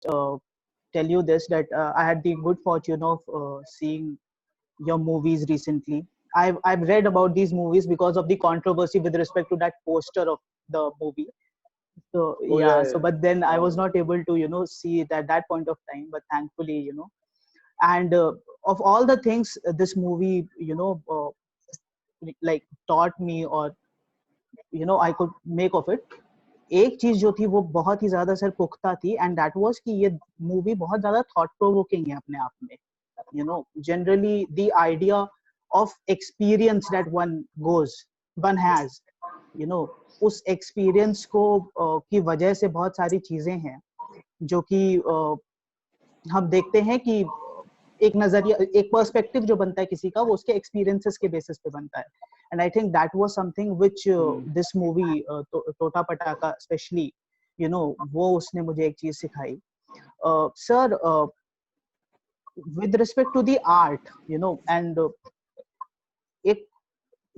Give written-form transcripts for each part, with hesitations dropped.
tell you this, that I had the good fortune of seeing your movies recently. I've read about these movies because of the controversy with respect to that poster of the movie. So Oh yeah, yeah, so yeah. but then I was not able to see it at that point of time. But thankfully, and of all the things this movie like taught me, or I could make of it, एक चीज जो थी वो बहुत ही ज्यादा sir पुख्ता थी, and that was कि ये मूवी बहुत ज्यादा थॉट प्रोवोकिंग है अपने आप में. Generally the idea of experience that one has, उस एक्सपीरियंस को की वजह से बहुत सारी चीजें हैं जो कि हम देखते हैं कि एक नजरिया, एक पर्सपेक्टिव जो बनता है किसी का, वो उसके एक्सपीरियंसेस के बेसिस पे बनता है. And I think that was something which this movie Tota Pataka specially, वो उसने मुझे एक चीज सिखाई. Sir, with respect to the art, and एक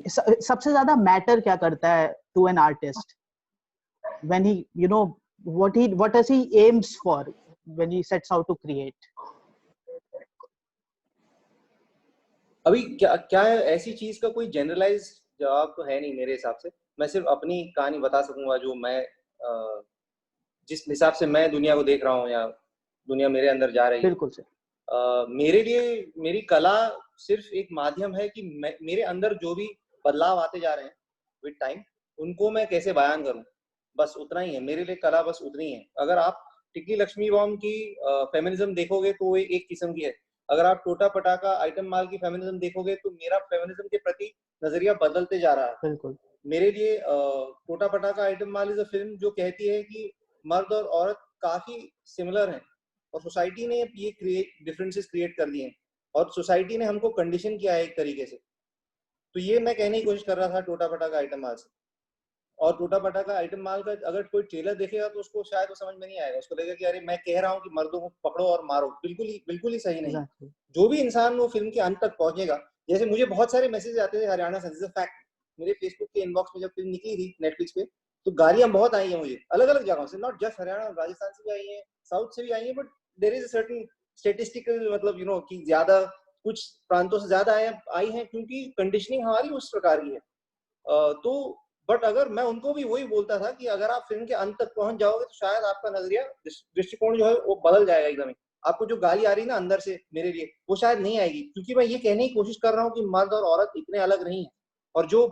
सबसे ज्यादा मैटर क्या करता है to an artist when he, what does he aims for when he sets out to create? अभी क्या क्या है, ऐसी चीज का कोई जनरलाइज जवाब तो है नहीं मेरे हिसाब से. मैं सिर्फ अपनी कहानी बता सकूंगा जो मैं जिस हिसाब से मैं दुनिया को देख रहा हूँ या दुनिया मेरे अंदर जा रही है. बिल्कुल सर. मेरे लिए मेरी कला सिर्फ एक माध्यम है कि मेरे अंदर जो भी बदलाव आते जा रहे हैं विद टाइम, उनको मैं कैसे बयान करूं, बस उतना ही है मेरे लिए कला. बस उतनी है. अगर आप टिक्की लक्ष्मी बॉम्ब की फेमिनिज्म देखोगे तो वो एक किस्म की है. अगर आप टोटा पटाका आइटम माल की फेमिनिज्म देखोगे तो मेरा फेमिनिज्म के प्रति नजरिया बदलते जा रहा है. बिल्कुल. मेरे लिए Tota Pataka Item Maal is a film जो कहती है कि मर्द और औरत काफी सिमिलर हैं और सोसाइटी ने ये डिफरेंसेस क्रिएट कर दिए हैं और सोसाइटी ने हमको कंडीशन किया है एक तरीके से. तो ये मैं कहने की कोशिश कर रहा था टोटा पटाका आइटम माल से. और टोटा पटाका आइटम माल का अगर कोई ट्रेलर देखेगा तो उसको शायद वो समझ में नहीं आएगा. उसको लगेगा कि अरे मैं कह रहा हूँ कि मर्दों को पकड़ो और मारो. बिल्कुल ही सही नहीं. Exactly. जो भी इंसान वो फिल्म के अंत तक पहुंचेगा, जैसे मुझे बहुत सारे मैसेज आते थे हरियाणा से, फैक्ट मेरे फेसबुक के इनबॉक्स में जब फिल्म निकली थी नेटफ्लिक्स पे, तो गालियां बहुत आई हैं मुझे अलग अलग जगहों से, नॉट जस्ट हरियाणा, राजस्थान से भी आई हैं, साउथ से भी आई हैं. But there is a certain statistical मतलब कि ज्यादा कुछ प्रांतों से ज्यादा आई हैं क्योंकि कंडीशनिंग हमारी उस प्रकार की है. तो बट अगर मैं उनको भी वही बोलता था कि अगर आप फिल्म के अंत तक पहुंच जाओगे तो शायद आपका नजरिया दृष्टिकोण जो है वो बदल जाएगा एकदम ही. आपको जो गाली आ रही है ना अंदर से मेरे लिए, वो शायद नहीं आएगी, क्योंकि मैं ये कहने की कोशिश कर रहा हूँ कि मर्द और औरत इतने अलग नहीं है. और जो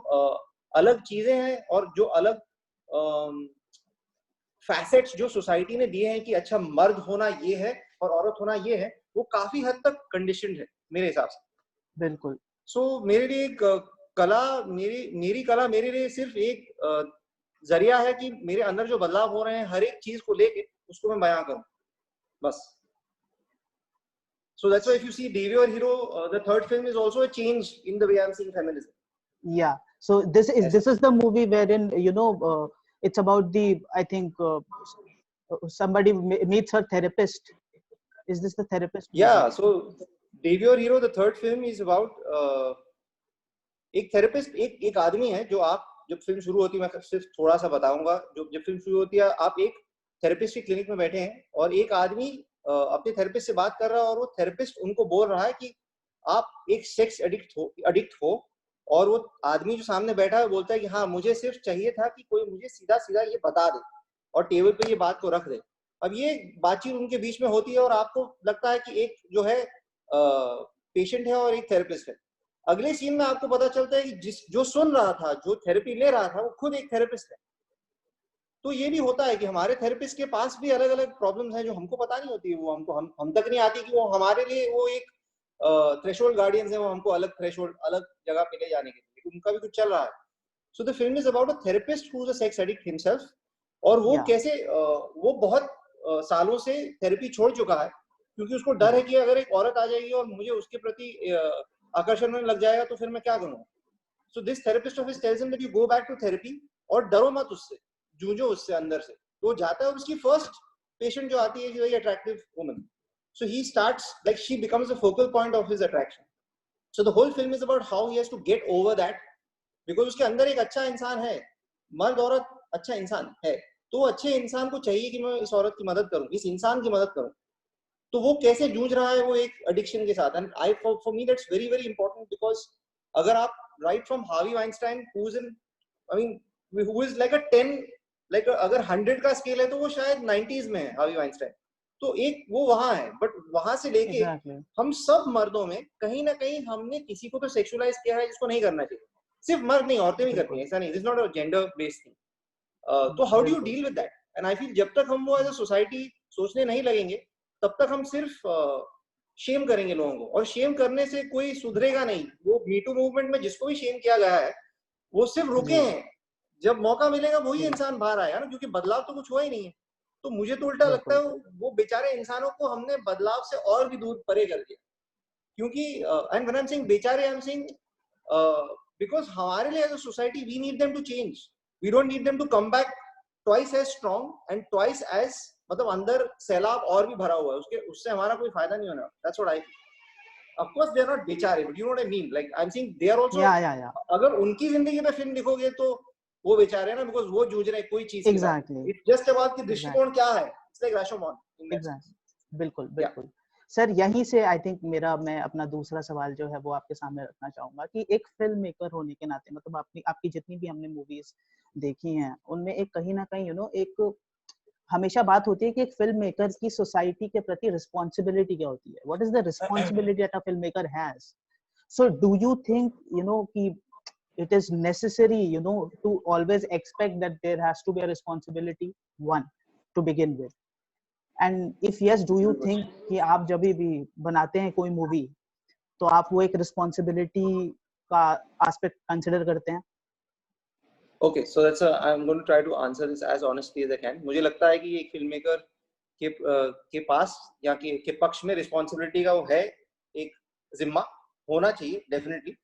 अलग चीजें हैं और जो अलग फैसेट्स जो सोसाइटी ने दिए हैं कि अच्छा मर्द होना ये है और औरत होना ये है, वो काफी हद तक कंडीशनड है मेरे हिसाब से. बिल्कुल. सो मेरे लिए कला, मेरी कला मेरे लिए सिर्फ एक जरिया है कि मेरे अंदर जो बदलाव हो रहे हैं हर एक चीज को लेके उसको मैं बयां करूं, बस. So that's why if you see Devi or Hero, the third film is also a change in the way I'm seeing feminism. Yeah. So this is the movie wherein it's about the, I think, somebody meets her therapist. Is this the therapist movie? Yeah. So Devi or Hero, the third film is about एक therapist, एक आदमी है जो, आप जब film शुरू होती है, मैं सिर्फ थोड़ा सा बताऊंगा, जब फिल्म शुरू होती है आप एक थेरेपिस्ट की क्लिनिक में बैठे हैं और एक आदमी अपने थेरेपिस्ट से बात कर रहा है और वो थेरेपिस्ट उनको बोल रहा है कि आप एक सेक्स एडिक्ट हो और वो आदमी जो सामने बैठा है बोलता है कि हाँ मुझे सिर्फ चाहिए था कि कोई मुझे सीधा सीधा ये बता दे और टेबल पे ये बात को रख दे. अब ये बातचीत उनके बीच में होती है और आपको लगता है कि एक जो है पेशेंट है और एक थेरेपिस्ट है. अगले सीन में आपको पता चलता है कि जो सुन रहा था, जो थेरेपी ले रहा था, वो खुद एक थेरेपिस्ट है. तो ये भी होता है कि हमारे थेरेपिस्ट के पास भी अलग अलग प्रॉब्लम्स हैं जो हमको पता नहीं होती, वो हमको हम तक नहीं आती कि वो हमारे लिए वो एक थ्रेशोल्ड गार्डियंस है, वो हमको अलग थ्रेशोल्ड अलग जगह पे ले जाने के लिए, उनका भी कुछ चल रहा है. So the film is about a therapist who is a sex addict himself और वो कैसे वो बहुत सालों से थेरेपी छोड़ चुका है क्योंकि उसको डर है कि अगर एक औरत आ जाएगी और मुझे उसके प्रति आकर्षण में लग जाएगा तो फिर मैं क्या करूंगा. So this therapist of his tells him that you go back to therapy और डरो मत उससे, जूझो उससे अंदर से. तो जाता है और उसकी फर्स्ट पेशेंट जो आती है, very attractive woman. So he starts like she becomes a focal point of his attraction. So the whole film is about how he has to get over that, because उसके अंदर एक अच्छा इंसान है. मर्द औरत अच्छा इंसान है, तो अच्छे इंसान को चाहिए कि मैं इस औरत की मदद करूं, इस इंसान की मदद करूं। तो वो कैसे जूझ रहा है वो एक एडिक्शन के साथ। And I for me that's very very important, because अगर आप right from Harvey Weinstein who is in I mean who is like a 10 like अगर 100 का स्केल है तो वो शायद 90s में है हार्वी वाइनस्टाइन। तो एक वो वहां है, बट वहां से लेके हम सब मर्दों में कहीं ना कहीं हमने किसी को तो सेक्सुअलाइज किया है जिसको नहीं करना चाहिए। सिर्फ मर्द नहीं, औरतें भी करती हैं, ऐसा नहीं, this not a gender based thing. तो how do you deal with that? And I feel जब तक हम वो एज अ सोसाइटी सोचने नहीं लगेंगे तब तक हम सिर्फ शेम करेंगे लोगों को, और शेम करने से कोई सुधरेगा नहीं। वो मीटू मूवमेंट में जिसको भी शेम किया गया है वो सिर्फ रुके हैं, जब मौका मिलेगा वही इंसान बाहर आएगा ना, क्योंकि बदलाव तो कुछ हुआ ही नहीं है। तो मुझे तो उल्टा लगता है वो बेचारे इंसानों को हमने बदलाव से और भी दूर परे कर दिया। क्योंकि and when I am saying बेचारे, आई एम सेइंग बिकॉज हमारे लिए as a society we need them to change, we don't need them to come back twice as strong and twice as, मतलब अंदर सैलाब और भी भरा हुआ है उसके, उससे हमारा कोई फायदा नहीं होना। That's what I feel. Of course they are not बेचारे, but you know what I mean, like I'm saying they are also, अगर उनकी जिंदगी पे फिल्म दिखोगे तो वो बेचारे हैं ना, बिकॉज वो जूझ रहे हैं कोई चीज exactly. इट्स जस्ट अबाउट कि दृष्टिकोण क्या है। It's like Rashomon. बिल्कुल बिल्कुल सर, यहीं से आई थिंक मैं अपना दूसरा सवाल जो है वो आपके सामने रखना चाहूंगा कि एक फिल्म मेकर होने के नाते, मतलब आपकी जितनी भी हमने मूवीज देखी हैं उनमें एक कहीं ना कहीं एक हमेशा बात होती है कि एक फिल्म मेकर की सोसाइटी के प्रति रिस्पॉन्सिबिलिटी क्या होती है, what is the responsibility that a film maker has. So do you think कि it is necessary to always expect that there has to be a responsibility, one, to begin with, and if yes, do you think कि आप जब भी बनाते हैं कोई movie तो आप वो एक रिस्पॉन्सिबिलिटी का एस्पेक्ट कंसीडर करते हैं? Okay, so I'm going to try to answer this as honestly as I can. मुझे लगता है कि एक फिल्म मेकर के पास या के पक्ष में रिस्पॉन्सिबिलिटी का वो है, एक जिम्मा होना चाहिए डेफिनेटली,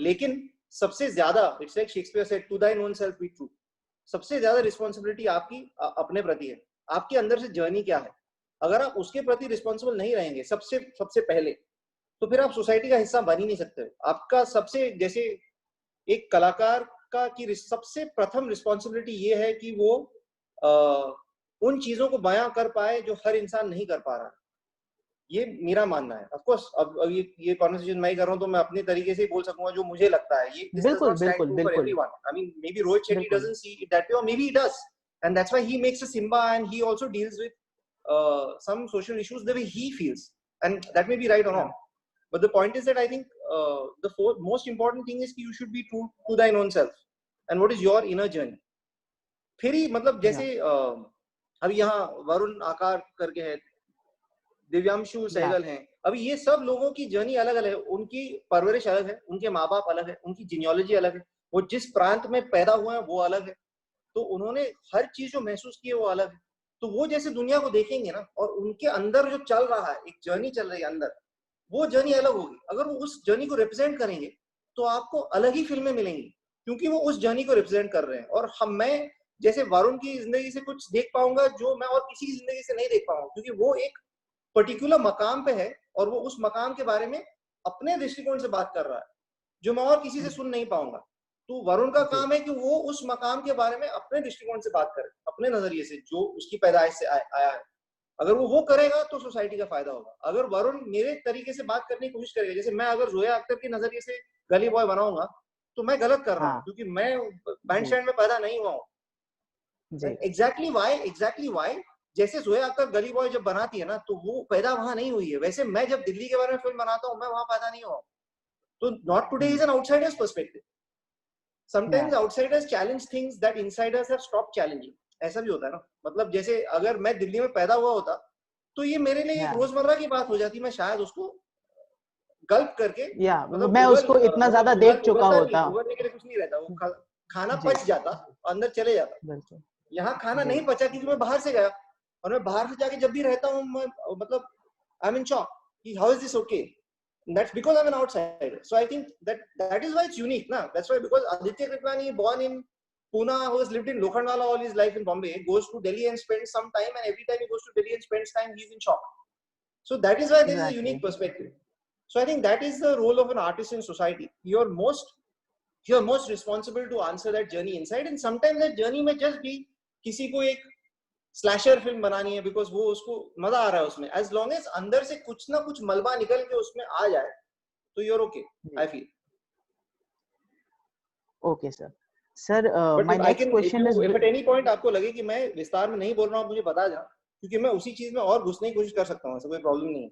लेकिन सबसे ज्यादा it's like Shakespeare said to thine own self be true, सबसे ज्यादा रिस्पॉन्सिबिलिटी आपकी अपने प्रति है। आपके अंदर से जर्नी क्या है, अगर आप उसके प्रति रिस्पॉन्सिबल नहीं रहेंगे सबसे पहले, तो फिर आप सोसाइटी का हिस्सा बन ही नहीं सकते। आपका सबसे, जैसे एक कलाकार का की सबसे प्रथम रिस्पॉन्सिबिलिटी ये है कि वो उन चीजों को बयां कर पाए जो हर इंसान नहीं कर पा रहा। ये मेरा मानना है। ऑफ कोर्स अब ये कन्वर्सेशन मैं ही कर रहा हूं तो मैं अपने तरीके से ही बोल सकूंगा जो मुझे लगता है। ये बिल्कुल बिल्कुल बिल्कुल, I mean maybe Rohit Shetty doesn't see it that way, or maybe he does, and that's why he makes a Simba and he also deals with some social issues the way he feels, and that may be right or wrong, but the point is that I think the most important thing is you should be true to thine own self and what is your inner journey. फिर ही मतलब जैसे अभी यहाँ वरुण आकार करके है, दिव्यांशु सहगल हैं, अभी ये सब लोगों की जर्नी अलग अलग है, उनकी परवरिश अलग है, उनके माँ बाप अलग है, उनकी जीनियोलॉजी अलग है, वो जिस प्रांत में पैदा हुए हैं वो अलग है, तो उन्होंने हर चीज जो महसूस की है वो अलग है। तो वो जैसे दुनिया को देखेंगे ना, और उनके अंदर जो चल रहा है, एक जर्नी चल रही है अंदर, वो जर्नी अलग होगी। अगर वो उस जर्नी को रिप्रेजेंट करेंगे तो आपको अलग ही फिल्में मिलेंगी, क्योंकि वो उस जर्नी को रिप्रेजेंट कर रहे हैं। और मैं जैसे वरुण की जिंदगी से कुछ देख पाऊंगा जो मैं और किसी की जिंदगी से नहीं देख पाऊंगा, क्योंकि वो एक पर्टिकुलर मकाम पे है और वो उस मकाम के बारे में अपने दृष्टिकोण से बात कर रहा है जो मैं और किसी से सुन नहीं पाऊंगा। तो वरुण का काम है कि वो उस मकाम के बारे में अपने दृष्टिकोण से बात करे, अपने नजरिए से, जो उसकी पैदाइश से आया है। अगर वो करेगा तो सोसाइटी का फायदा होगा। अगर वरुण मेरे तरीके से बात करने की कोशिश करेगा, जैसे मैं अगर जोया अख्तर के नजरिए से गली बॉय बनाऊंगा तो मैं गलत कर रहा हूँ, क्योंकि मैं बैंडस्टैंड में पैदा नहीं हुआ हूँ। एग्जैक्टली वाई जैसे जोया अख्तर गली बॉय जब बनाती है ना, तो वो पैदा वहां नहीं हुई है, वैसे मैं जब दिल्ली के बारे में फिल्म बनाता हूँ मैं वहां पैदा नहीं हुआ। तो not today is an outsiders perspective. Sometimes outsiders challenge things that Insiders have stopped challenging. ऐसा भी होता है ना, मतलब जैसे अगर मैं दिल्ली में पैदा हुआ होता तो ये मेरे लिए एक रोजमर्रा की बात हो जाती, मैं शायद उसको गल्प करके मतलब मैं उसको इतना ज्यादा देख चुका होता, उगलने के लिए कुछ नहीं रहता, वो खाना पच जाता, अंदर चले जाता। यहाँ खाना नहीं पचा क्योंकि मैं बाहर से गया, और मैं बाहर से जाके जब भी रहता हूँ मैं मतलब आई एम इन शॉक कि how is this okay, that's because I'm an outsider. So I think that is why it's unique, na? That's why, because Aditya Kripalani, born in Pune, who has lived in Lokhandwala all his life in Bombay, goes to Delhi and spends some time, and every time he goes to Delhi and spends time, he's in shock. So that is why there is a unique perspective. So I think that is the role of an artist in society. You're most responsible to answer that journey inside, and sometimes that journey may just be किसी को एक slasher film बनानी है because वो उसको मजा आ रहा है उसमें, एज लॉन्ग एज अंदर से कुछ ना कुछ मलबा निकल के उसमें आ जाए तो you're okay, I feel. Okay sir. Sir but my I next can, question is, if at any point आपको लगे कि मैं विस्तार में नहीं बोल रहा हूँ, मुझे बता जाओ, क्योंकि मैं उसी चीज में और घुसने की कोशिश कर सकता हूँ, ऐसा कोई प्रॉब्लम नहीं है।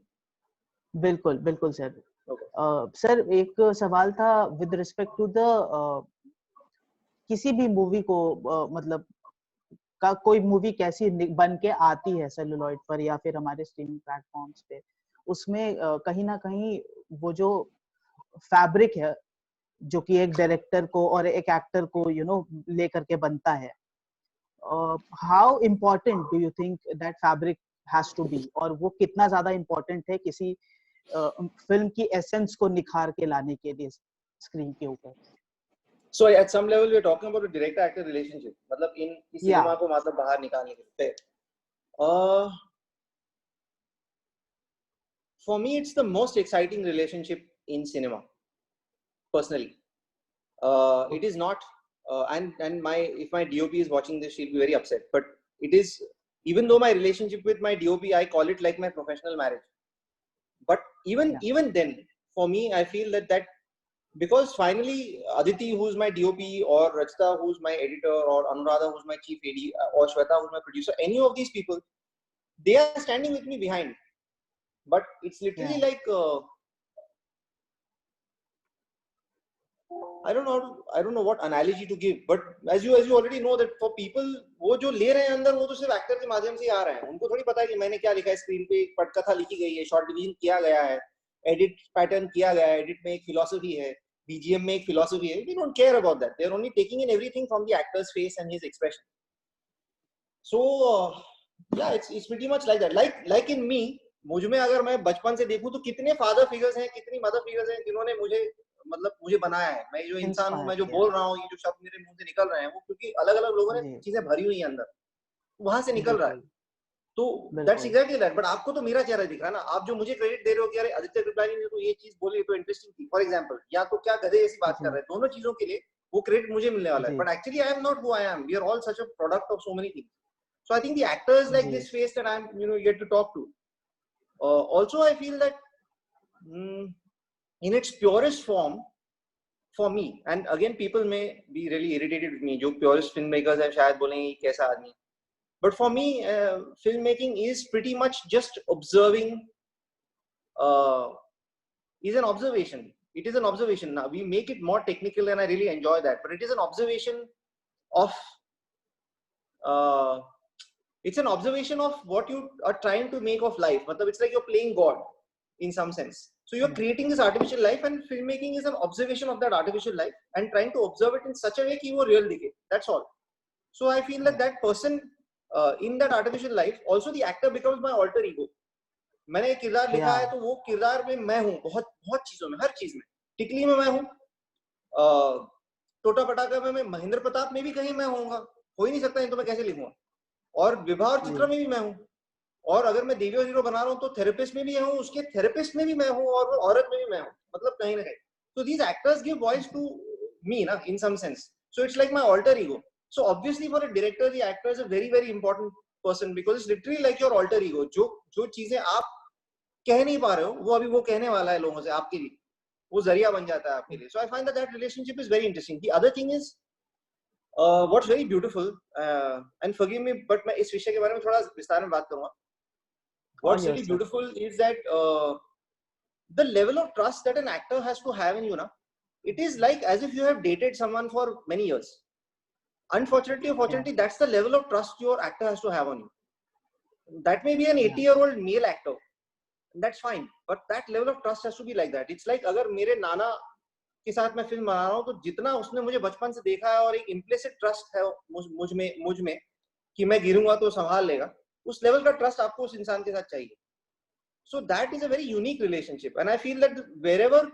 बिल्कुल बिल्कुल सर। Okay. सर एक सवाल था विद रिस्पेक्ट टू द किसी भी मूवी को मतलब का कोई मूवी कैसी बन के आती है सेलुलॉइड पर या फिर हमारे स्ट्रीमिंग प्लेटफॉर्म्स पे, उसमें कहीं ना कहीं वो जो फैब्रिक है जो कि एक डायरेक्टर को और एक एक्टर को लेकर के बनता है, how important do you think that fabric has to be, और वो कितना ज्यादा इम्पोर्टेंट है किसी फिल्म की एसेंस को निखार के लाने के लिए स्क्रीन के ऊपर? So at some level we are talking about a director actor relationship, मतलब इन सिनेमा को मतलब बाहर निकालने के लिए। For me it's the most exciting relationship in cinema personally. It is not and my, if my DOP is watching this, she'll be very upset, but it is, even though my relationship with my DOP, I call it like my professional marriage, but even then for me I feel that because finally Aditi, who's my DOP, or Rachita, who's my editor, or Anuradha, who's my chief AD, or Shweta, who's my producer, any of these people, they are standing with me behind, but it's literally like I don't know what analogy to give, but as you already know that for people, वो जो ले रहे हैं अंदर, वो तो सिर्फ actor के माध्यम से ही आ रहे हैं, उनको थोड़ी पता है कि मैंने क्या लिखा है स्क्रीन पे, एक पटकथा लिखी गई है, शॉर्ट डिवीजन किया गया है, एडिट पैटर्न किया गया है, एडिट में एक फिलॉसफी है, BGM में एक फिलॉसफी है. They don't care about that. They are only taking in everything from the actor's face and his expression. So yeah, it's pretty much like that. Like in me, मुझ में अगर मैं बचपन से देखूं तो कितने फादर फिगर्स हैं, कितनी मदर फिगर्स हैं जिन्होंने मुझे बनाया है. मैं जो इंसान हूँ, मैं जो बोल रहा हूँ, ये जो शब्द मेरे मुंह से निकल रहे हैं, वो क्योंकि अलग अलग लोगों ने चीजें भरी हुई हैं अंदर, वहां से निकल रहा है. तो दैट्स एग्जैक्टली दैट. बट आपको तो मेरा चेहरा दिख रहा है ना, आप जो मुझे क्रेडिट दे रहे हो कि अरे आदित्य कृपलानी ने तो ये चीज बोली तो इंटरेस्टिंग थी, फॉर एग्जांपल, या तो क्या गधे ऐसी बात कर रहे हैं, दोनों चीजों के लिए वो क्रेडिट मुझे मिलने वाला है. But actually I am not who I am. We are all such a product of so many things. So I think the actors like this face that I'm yet to talk to. Also I feel that in its purest form, for me, and again people may be really irritated with me, जो purest filmmakers हैं शायद बोलेंगे कैसा आदमी, but for me filmmaking is pretty much just observing, is an observation. It is an observation. Now we make it more technical and I really enjoy that, but it is an observation of it's an observation of what you are trying to make of life. Matlab, it's like you're playing God in some sense. So you're creating this artificial life, and filmmaking is an observation of that artificial life and trying to observe it in such a way कि वो real दिखे. That's all. So I feel that that person in that artificial life, also the actor becomes my alter ego. मैंने एक किरदार लिखा है तो वो किरदार में मैं हूँ, बहुत बहुत चीजों में, हर चीज में. टिकली में मैं हूँ, टोटा पटाखा में मैं महेंद्र प्रताप में भी कहीं मैं होऊंगा, हो ही नहीं सकता, नहीं तो मैं कैसे लिखूंगा. और विवाह और चित्रा में भी मैं हूँ, और अगर मैं देवी और हीरो बना रहा हूँ तो थेरेपिस्ट में भी हूँ, उसके थेरेपिस्ट में भी मैं हूँ, और वो औरत में भी मैं हूँ, मतलब कहीं ना कहीं. So these actors give voice to me, na, in some sense. So it's like my alter ego. So obviously for a director, the actor is a very very important person because it's literally like your alter ego. जो चीजें आप कह नहीं पा रहे हो, वो अभी वो कहने वाला है लोगों से आपके लिए, वो जरिया बन जाता है आपके लिए. So I find that relationship is very interesting. The other thing is what's very beautiful, and forgive me, but मैं इस विषय के बारे में थोड़ा विस्तार में बात करूंगा. What's really beautiful is that the level of trust that an actor has to have in you, na, it is like as if you have dated someone for many years. Unfortunately or fortunately, that's the level of trust your actor has to have on you. That may be an 80-year-old male actor, that's fine, but that level of trust has to be like that. It's like अगर मेरे नाना के साथ मैं film बना रहा हूँ, तो जितना उसने मुझे बचपन से देखा है और एक इम्प्लिसिट ट्रस्ट है मुझ में कि मैं गिरूंगा तो संभाल लेगा, उस लेवल का ट्रस्ट आपको उस इंसान के साथ चाहिए. So that is a very unique relationship, and I feel that wherever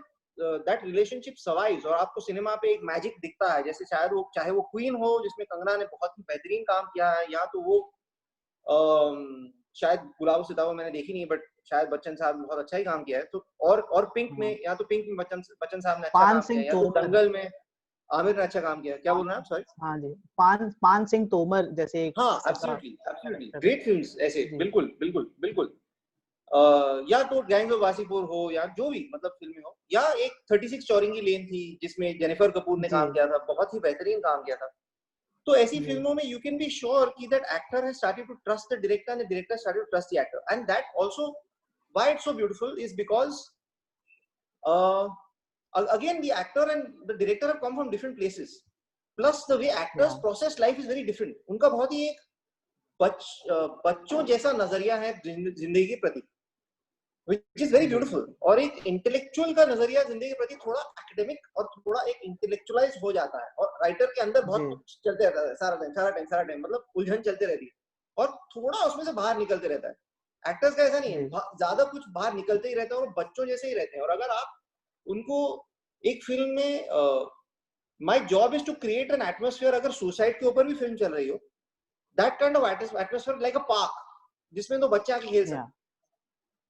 that relationship survives, और आपको सिनेमा पे एक मैजिक दिखता है, जैसे शायद वो चाहे वो क्वीन हो जिसमें कंगना ने बहुत ही बेहतरीन काम किया है, या तो वो शायद गुलाबो सिताबो मैंने देखी नहीं, बट शायद बच्चन साहब ने बहुत अच्छा ही काम किया है. तो और पिंक में, या तो पिंक में बच्चन साहब ने अच्छा काम किया है, या तो दंगल में आमिर ने अच्छा काम किया। क्या बोल रहे हैं आप? सॉरी। हाँ जी, पान सिंह तोमर जैसे एक हाँ, ऐसा absolutely absolutely character. Great films ऐसे, जी बिल्कुल बिल्कुल बिल्कुल। या तो गैंग्स ऑफ वासीपुर हो, या जो भी मतलब फिल्में हो, या एक 36 चौरंगी लेन थी जिसमें जेनिफर कपूर ने जी काम किया था, बहुत ही बेहतरीन काम किया था। तो ऐसी जी फिल्मों में यू कैन बी श्योर कि that actor has started to trust the director and the director started to trust the actor, and that also why it's so beautiful is because again the actor and the director have come from different places, plus the way actors या process life is very different. उनका बहुत ही एक बच्चों जैसा नजरिया है जिंदगी के प्रति, which is very ji beautiful. और एक इंटेलेक्चुअल का नजरिया जिंदगी के प्रति थोड़ा एकेडमिक और थोड़ा एक इंटेलेक्चुअलाइज हो जाता है, और राइटर के अंदर बहुत जी कुछ चलते रहता है सारा टाइम मतलब उलझन चलते रहती है, और थोड़ा उसमें से बाहर निकलते रहता है। एक्टर्स का ऐसा नहीं है, जी ज्यादा कुछ बाहर निकलते ही रहते हैं और बच्चों जैसे ही रहते हैं। और अगर आप उनको एक फिल्म में my job is to create an atmosphere, अगर सुसाइड के ऊपर भी फिल्म चल रही हो, that kind of atmosphere like a park जिसमें तो बच्चे आके खेल या सकते।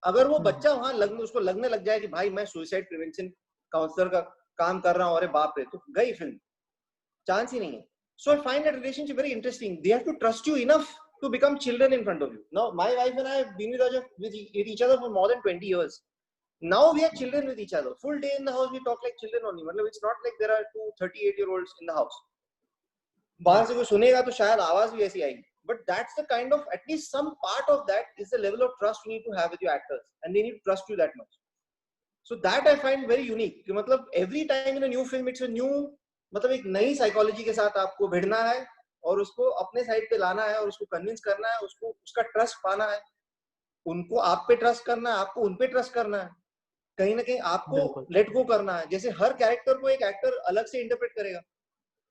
अगर वो बच्चा वहां उसको लगने लग जाए कि भाई मैं सुसाइड प्रिवेंशन काउंसलर का काम कर रहा हूँ, अरे बाप रे, तो गई फिल्म, चांस ही नहीं है। So I find that relationship very interesting. They have to trust you enough to become children in front of you. Now, my wife and I have been with each other for more than 20 years. Now we are children with each other. Full day in the house, we talk like children only. मतलब it's not like there are two 38-year-olds in the house. बाहर से कोई सुनेगा तो शायद आवाज भी ऐसी आएगी. But that's the kind of, at least some part of that is the level of trust you need to have with your actors, and they need to trust you that much. So that I find very unique. कि मतलब every time in a new film, it's a new, मतलब एक नई psychology के साथ आपको भिड़ना है और उसको अपने साइड पे लाना है और उसको कन्विंस करना है, उसको उसका ट्रस्ट पाना है, उनको आप पे ट्रस्ट करना है, आपको उन पे ट्रस्ट करना है, कहीं ना कहीं आपको बिल्कुल लेट गो करना है। जैसे हर कैरेक्टर को एक एक्टर अलग से इंटरप्रेट करेगा,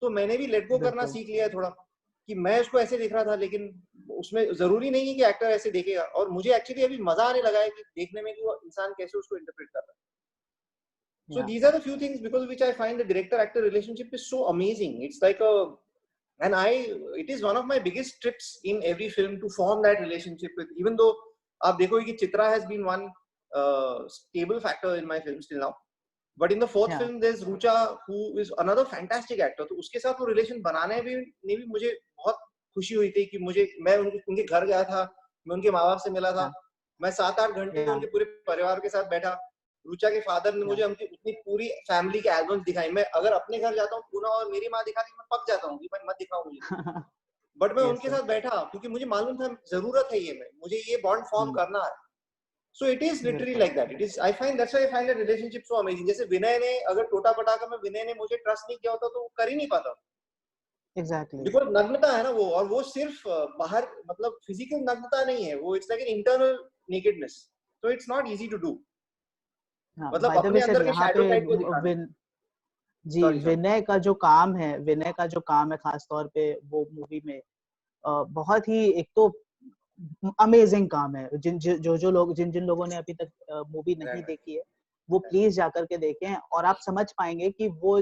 तो मैंने भी लेट गो करना बिल्कुल सीख लिया है थोड़ा, कि मैं उसको ऐसे देख रहा था, लेकिन उसमें जरूरी नहीं है कि एक्टर ऐसे देखेगा, और मुझे एक्चुअली अभी मजा आने लगा है कि देखने में कि वो इंसान कैसे उसको इंटरप्रेट कर रहा है। So या these are the few things because of which I find the director-actor relationship is so amazing. It's like it is one of my biggest trips in every film to form that relationship with. Even though आप देखोगे कि Chitra has been one stable factor in my films till now, but in the fourth या film there's Rucha, who is another fantastic actor. तो उसके साथ वो relation बनाने ने भी मुझे बहुत खुशी हुई थी कि मैं उनके घर गया था, मैं उनके माँ बाप से मिला था, मैं 7-8 घंटे या उनके पूरे परिवार के साथ बैठा। रुचा के फादर ने मुझे उनकी उतनी पूरी फैमिली के एल्बम्स दिखाई। मैं अगर अपने घर जाता हूँ पूना और मेरी माँ दिखाती, मैं पक जाता हूँ कि मत दिखाओ मुझे, बट मैं यस उनके साथ बैठा क्योंकि मुझे मालूम था जरूरत है ये, मुझे ये बॉन्ड फॉर्म करना है। सो इट इज लिटरली बिल्कुल like that. It is I find that's why I find that relationship so amazing. जैसे विनय ने अगर टोटा पटाखा में विनय ने मुझे ट्रस्ट नहीं किया होता तो कर ही नहीं पाता, एग्जैक्टली बिकॉज नग्नता है ना वो, और वो सिर्फ बाहर मतलब फिजिकल नग्नता नहीं है, वो it's like an internal nakedness, so it's not easy to do, हाँ मतलब बाय द वे अपने सर अंदर के यहाँ शैडो पे साइड को दिखाना। जी सॉरी सॉरी। विनय का जो काम है खास तौर पे वो मूवी में बहुत ही एक तो अमेजिंग काम है। जिन जिन लोगों ने अभी तक मूवी नहीं देखी है वो प्लीज जाकर के देखें, और आप समझ पाएंगे कि वो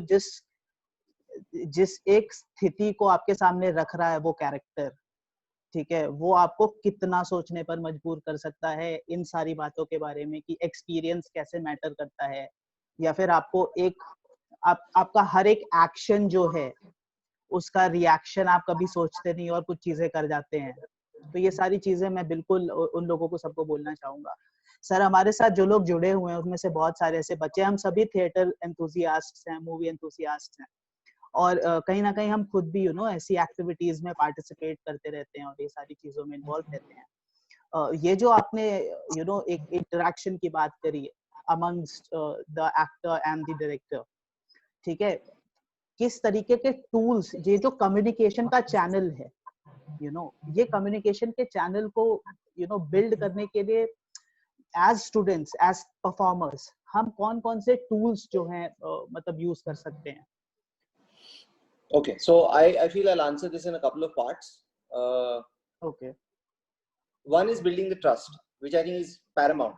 जिस एक स्थिति को आपके सामने रख रहा है वो कैरेक्टर, ठीक है, वो आपको कितना सोचने पर मजबूर कर सकता है इन सारी बातों के बारे में कि एक्सपीरियंस कैसे मैटर करता है, या फिर आपको आपका हर एक एक्शन जो है उसका रिएक्शन आप कभी सोचते नहीं और कुछ चीजें कर जाते हैं। तो ये सारी चीजें मैं बिल्कुल उन लोगों को सबको बोलना चाहूंगा। सर हमारे साथ जो लोग जुड़े हुए हैं उनमें से बहुत सारे ऐसे बच्चे, हम सभी थिएटर एंथुसियास्ट हैं, मूवी एंथुसियास्ट हैं, और कहीं ना कहीं हम खुद भी ऐसी एक्टिविटीज में पार्टिसिपेट करते रहते हैं और ये सारी चीजों में इन्वॉल्व रहते हैं। ये जो आपने एक इंटरेक्शन की बात करी amongst the actor and the director, ठीक है, किस तरीके के टूल्स, ये जो कम्युनिकेशन का चैनल है, ये कम्युनिकेशन के चैनल को बिल्ड करने के लिए एज स्टूडेंट्स, एज परफॉर्मर्स, हम कौन कौन से टूल्स जो हैं मतलब यूज कर सकते हैं? Okay, so I feel I'll answer this in a couple of parts. Okay. One is building the trust, which I think is paramount.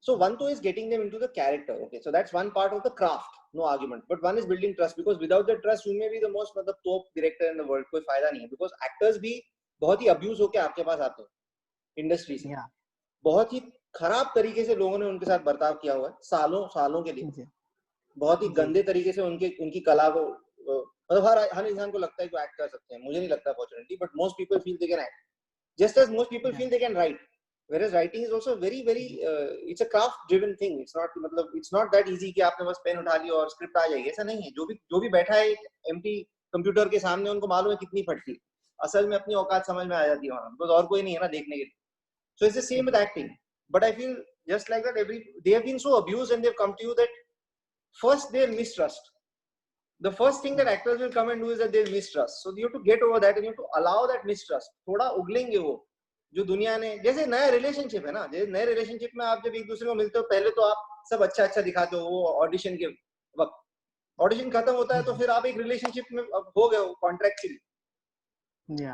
So one is getting them into the character. Okay, so that's one part of the craft, no argument. But one is building trust, because without the trust, you may be the most top director in the world. कोई फायदा नहीं है, because actors भी बहुत ही abuse होके आपके पास आते हैं इंडस्ट्री से। Yeah. बहुत ही खराब तरीके से लोगों ने उनके साथ बर्ताव किया हुआ है सालों के लिए, बहुत ही गंदे तरीके से उनकी कला को मतलब हर इंसान को लगता है कि एक्ट कर सकते हैं, मुझे नहीं लगता fortunately, but most people feel they can act, just as most people feel they can write, whereas writing is also very it's a craft driven thing. It's not मतलब it's not that easy कि आपने बस pen उठा लिया और script आ जाएगी, ऐसा नहीं है. जो भी बैठा है एम्प्टी कंप्यूटर के सामने, उनको मालूम है कितनी फटती, असल में अपनी औकात समझ में आ जाती है वहां, बिकॉज और कोई नहीं है ना देखने के लिए. So it's the same with acting, but I feel just like that they have been so abused and they've come to you that first they'll mistrust. The first thing that actors will come and do is that they'll mistrust. So you have to get over that and you have to allow that mistrust. थोड़ा उगलेंगे वो जो दुनिया ने, जैसे नया relationship है ना, जैसे नए रिलेशनशिप में आप जब एक दूसरे को मिलते हो, पहले तो आप सब अच्छा दिखाते हो, वो ऑडिशन के वक्त, ऑडिशन खत्म होता है तो फिर आप एक रिलेशनशिप में हो गए हो कॉन्ट्रैक्चुअली,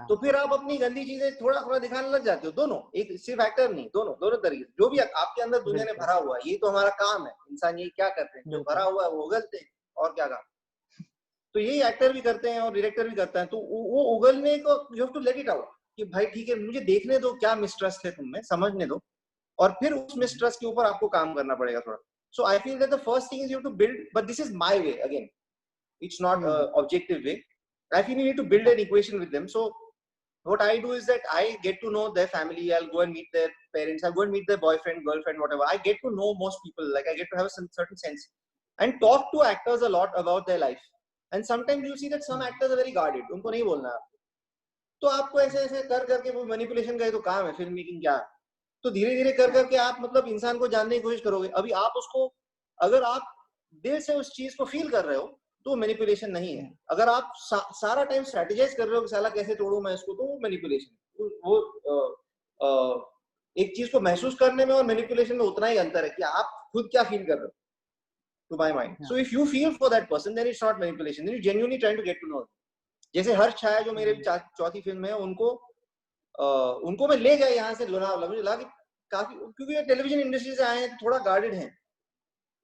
तो फिर आप अपनी गंदी चीजें थोड़ा दिखाने लग जाते हो. दोनों, एक सिर्फ एक्टर नहीं, दोनों तरीके से जो भी आपके अंदर दुनिया ने भरा हुआ है, ये तो हमारा काम है, इंसान ये क्या करते हैं, जो भरा हुआ है वो उगलते हैं, और क्या काम. तो यही एक्टर भी करते हैं और डायरेक्टर भी करता है. तो वो उगलने को you have to let it out कि भाई ठीक है, मुझे देखने दो क्या मिसट्रस्ट है तुम में, समझने दो, और फिर उस मिसट्रस्ट के ऊपर आपको काम करना पड़ेगा थोड़ा. So I feel that the first thing is you to build, but this is my way again, it's not objective way. I feel you need to build an equation with them. So what I do is that I get to know their family. I'll go and meet their parents. I'll go and meet their boyfriend, girlfriend, whatever. I get to know most people. Like I get to have a certain sense and talk to actors a lot about their life. And sometimes you see that some actors are very guarded. उनको नहीं बोलना, तो आपको ऐसे कर करके वो manipulation का ही तो काम है फिल्म मेकिंग क्या. तो धीरे धीरे कर करके आप मतलब इंसान को जानने की कोशिश करोगे. अभी आप उसको, अगर आप दिल से उस चीज को फील कर रहे हो तो मैनिपुलेशन नहीं है. अगर आप सारा टाइम स्ट्रेटेजाइज कर रहे हो कि साला कैसे तोड़ूं मैं इसको, तो वो मैनिपुलेशन. वो एक चीज को महसूस करने में और मैनिपुलेशन में उतना ही अंतर है कि आप खुद क्या फील कर रहे हो. To my mind. So if you feel for that person, then it's not manipulation. Then you genuinely trying to get to know them. जैसे हर्ष छाया जो मेरे चौथी फिल्म है, उनको मैं ले गया यहाँ से लोनावला. मुझे लगा कि काफी, क्योंकि टेलीविजन इंडस्ट्री से आए हैं तो थोड़ा गार्डेड हैं,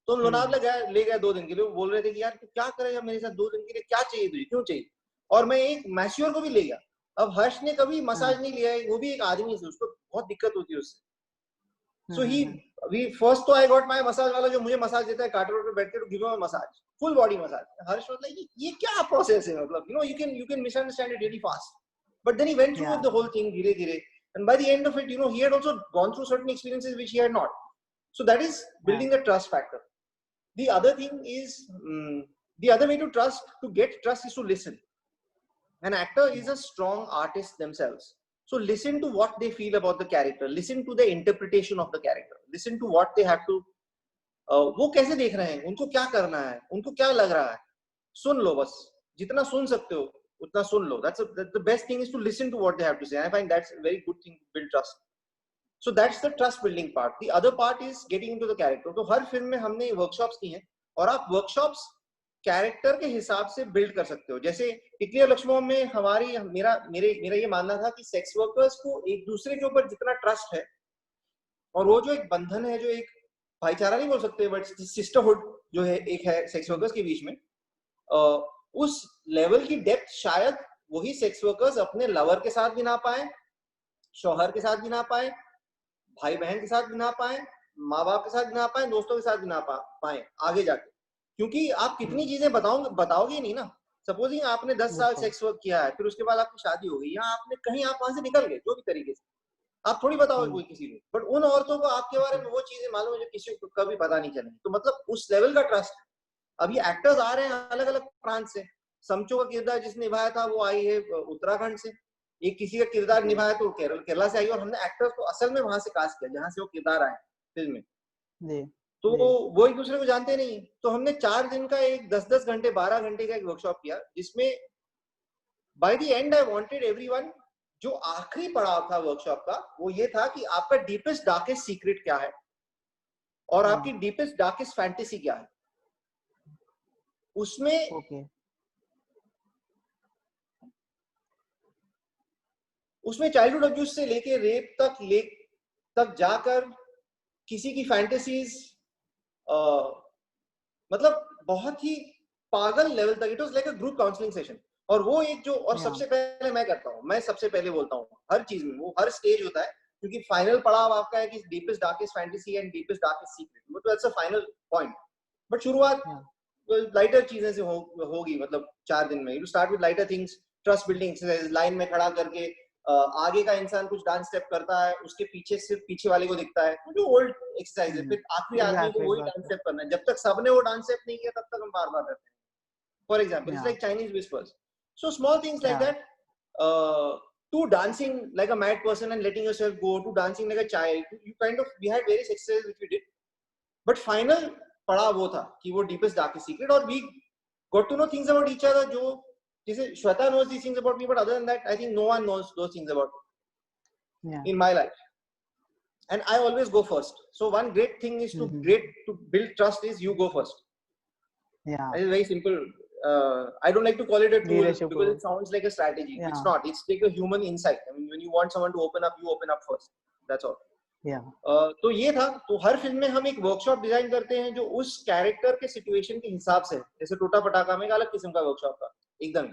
तो हम लोनावला ले गए 2 दिन के लिए. वो बोल रहे थे कि यार तू क्या करेगा मेरे साथ 2 दिन के लिए, क्या चाहिए तुझे, क्यों चाहिए. और मैं एक मैस्योर को भी ले गया. अब हर्ष ने कभी मसाज नहीं लिया है, वो भी एक आदमी से, उसको बहुत दिक्कत होती है उससे. So we first तो I got my massage वाला जो मुझे मसाज देता है कार्टर पे बैठ के, to give him a massage, full body massage. हर्ष मतलब ये क्या प्रोसेस है, मतलब you can misunderstand it really fast. But then he went through the whole thing धीरे धीरे, and by the end of it, he had also gone through certain experiences which he had not. So that is building the trust factor. The other thing is the other way to get trust is to listen. An actor is a strong artist themselves. So listen to what they feel about the character. Listen to the interpretation of the character. Listen to what they have to. वो कैसे देख रहे हैं, उनको क्या करना है, उनको क्या लग रहा है, सुन लो बस. जितना सुन सकते हो उतना सुन लो. That's the best thing is to listen to what they have to say. And I find that's a very good thing to build trust. So that's the trust building part. The other part is getting into the character. तो हर film में हमने workshops की हैं, और आप workshops character के हिसाब से बिल्ड कर सकते हो. जैसे टिकली और लक्ष्मण में मेरा ये मानना था कि सेक्स वर्कर्स को एक दूसरे के ऊपर जितना ट्रस्ट है, और वो जो एक बंधन है, जो एक भाईचारा नहीं बोल सकते, बट सिस्टरहुड जो है एक है सेक्स वर्कर्स के बीच में, उस लेवल की डेप्थ शायद वही सेक्स वर्कर्स अपने लवर के साथ भी ना पाए, शौहर के साथ भी ना पाए, भाई बहन के साथ भी ना पाए, माँ बाप के साथ भी ना पाए, दोस्तों के साथ भी ना पाए आगे जाके. क्योंकि आप कितनी चीजें बताओगे नहीं ना. सपोजिंग आपने 10 साल सेक्स वर्क किया है, फिर उसके बाद आपकी शादी हो गई, या आपने कहीं आप वहां से निकल गए जो भी तरीके से, आप थोड़ी बताओगे कोई किसी को. बट उन औरतों को आपके बारे में वो चीजें मालूम है जो किसी को कभी पता नहीं चलेंगी. तो मतलब उस लेवल का ट्रस्ट. अब ये एक्टर्स आ रहे हैं अलग अलग प्रांत से. समचो का किरदार जिसने निभाया था वो आई है उत्तराखंड से, एक किसी का किरदार निभाया तो केरला से आई, और हमने एक्टर्स को असल में वहां से कास्ट किया जहां से वो किरदार आए फिल्म में. तो वो एक दूसरे को जानते नहीं. तो हमने 4 दिन का एक 10-10 घंटे 12 घंटे का एक वर्कशॉप किया, जिसमें by the and I wanted everyone, जो आखिरी पड़ाव था वर्कशॉप का वो ये था कि आपका डीपेस्ट डार्केस्ट सीक्रेट क्या है और आपकी डीपेस्ट डार्केस्ट फैंटेसी क्या है. उसमें चाइल्डहुड अब्यूज से लेके रेप तक जाकर किसी की फैंटेसीज, मतलब बहुत ही पागल लेवल तक. It was like a group counselling session. और वो एक जो, और सबसे पहले मैं करता हूँ, मैं सबसे पहले बोलता हूँ हर चीज में, वो हर स्टेज होता है, क्योंकि फाइनल पड़ाव आपका है कि deepest darkest fantasy and deepest darkest secret, वो तो that's a final point. But शुरुआत लाइटर चीजें से होगी, मतलब 4 दिन में you start with lighter things, trust building exercise, line में खड़ा करके आगे का इंसान कुछ डांस स्टेप करता है, उसके पीछे सिर्फ पीछे वाले को दिखता है, जो ओल्ड एक्सरसाइज है, फिर आखिरी आदमी को वही डांस स्टेप करना है, जब तक सबने वो डांस स्टेप नहीं किया तब तक हम बार बार करते हैं. For example it's like Chinese whispers. So small things like that, to dancing like a mad person and letting yourself go, to dancing like a child, you kind of, we had various exercises which we did, but final पड़ा वो था कि वो deepest darkest secret, और we got to know things about each other, जो जैसे Shweta knows these things about me, but other than that I think no one knows those things about me in my life, and I always go first. So one great thing is to build trust is you go first. It's very simple. I don't like to call it a tool because it sounds like a strategy. It's not. It's like a human insight. I mean, when you want someone to open up, you open up first. That's all. तो ये था. तो हर film में हम एक workshop design करते हैं जो उस कैरेक्टर के सिचुएशन के हिसाब से, जैसे टोटा पटाखा में एक अलग किस्म का वर्कशॉप था एकदम.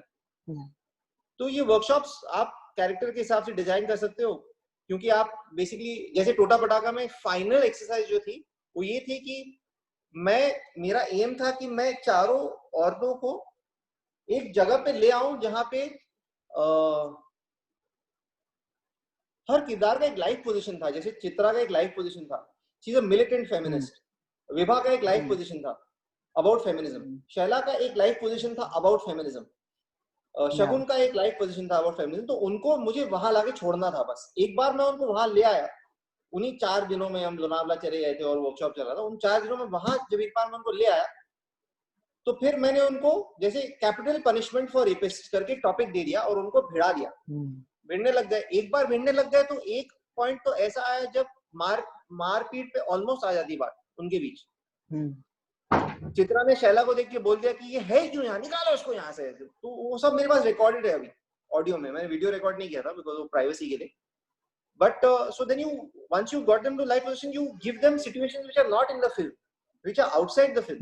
तो ये वर्कशॉप्स आप कैरेक्टर के हिसाब से डिजाइन कर सकते हो, क्योंकि आप बेसिकली जैसे टोटा पटाखा में फाइनल एक्सरसाइज जो थी वो ये थी कि मेरा एम था कि मैं चारों औरतों को एक जगह पे ले आऊं जहां पे हर किरदार का एक लाइफ पोजीशन था. जैसे चित्रा का एक लाइफ पोजीशन था, she is a militant feminist. Vibha का एक लाइफ पोजीशन था अबाउट फेमिनिज्म. शैला का एक लाइफ पोजीशन था अबाउट फेमिनिज्म. शगुन का एक लाइफ पोजीशन था अबाउट फेमिनिज्म. तो उनको मुझे वहां लाके छोड़ना था बस. एक बार मैं उनको वहां ले आया, उन्हीं 4 दिनों में हम लोनावला चले गए थे और वर्कशॉप चल रहा था. उन 4 दिनों में वहां जब एक बार मैं उनको ले आया, तो फिर मैंने उनको जैसे कैपिटल पनिशमेंट फॉर रेपिस्ट करके टॉपिक दे दिया और उनको भिड़ा दिया. भिड़ने लग गए. एक बार भिड़ने लग गए तो एक पॉइंट तो ऐसा आया जब मारपीट पे ऑलमोस्ट आ जाती बात उनके बीच. चित्रा ने शैला को देख के बोल दिया कि ये है क्यों यहाँ, निकालो उसको यहाँ से. तो वो सब मेरे पास रिकॉर्डेड है अभी ऑडियो में. मैंने वीडियो रिकॉर्ड नहीं किया था बिकॉज वो प्राइवेसी के लिए. But so then once you got them to live position, you give them situations which are not in the film, which are outside the film.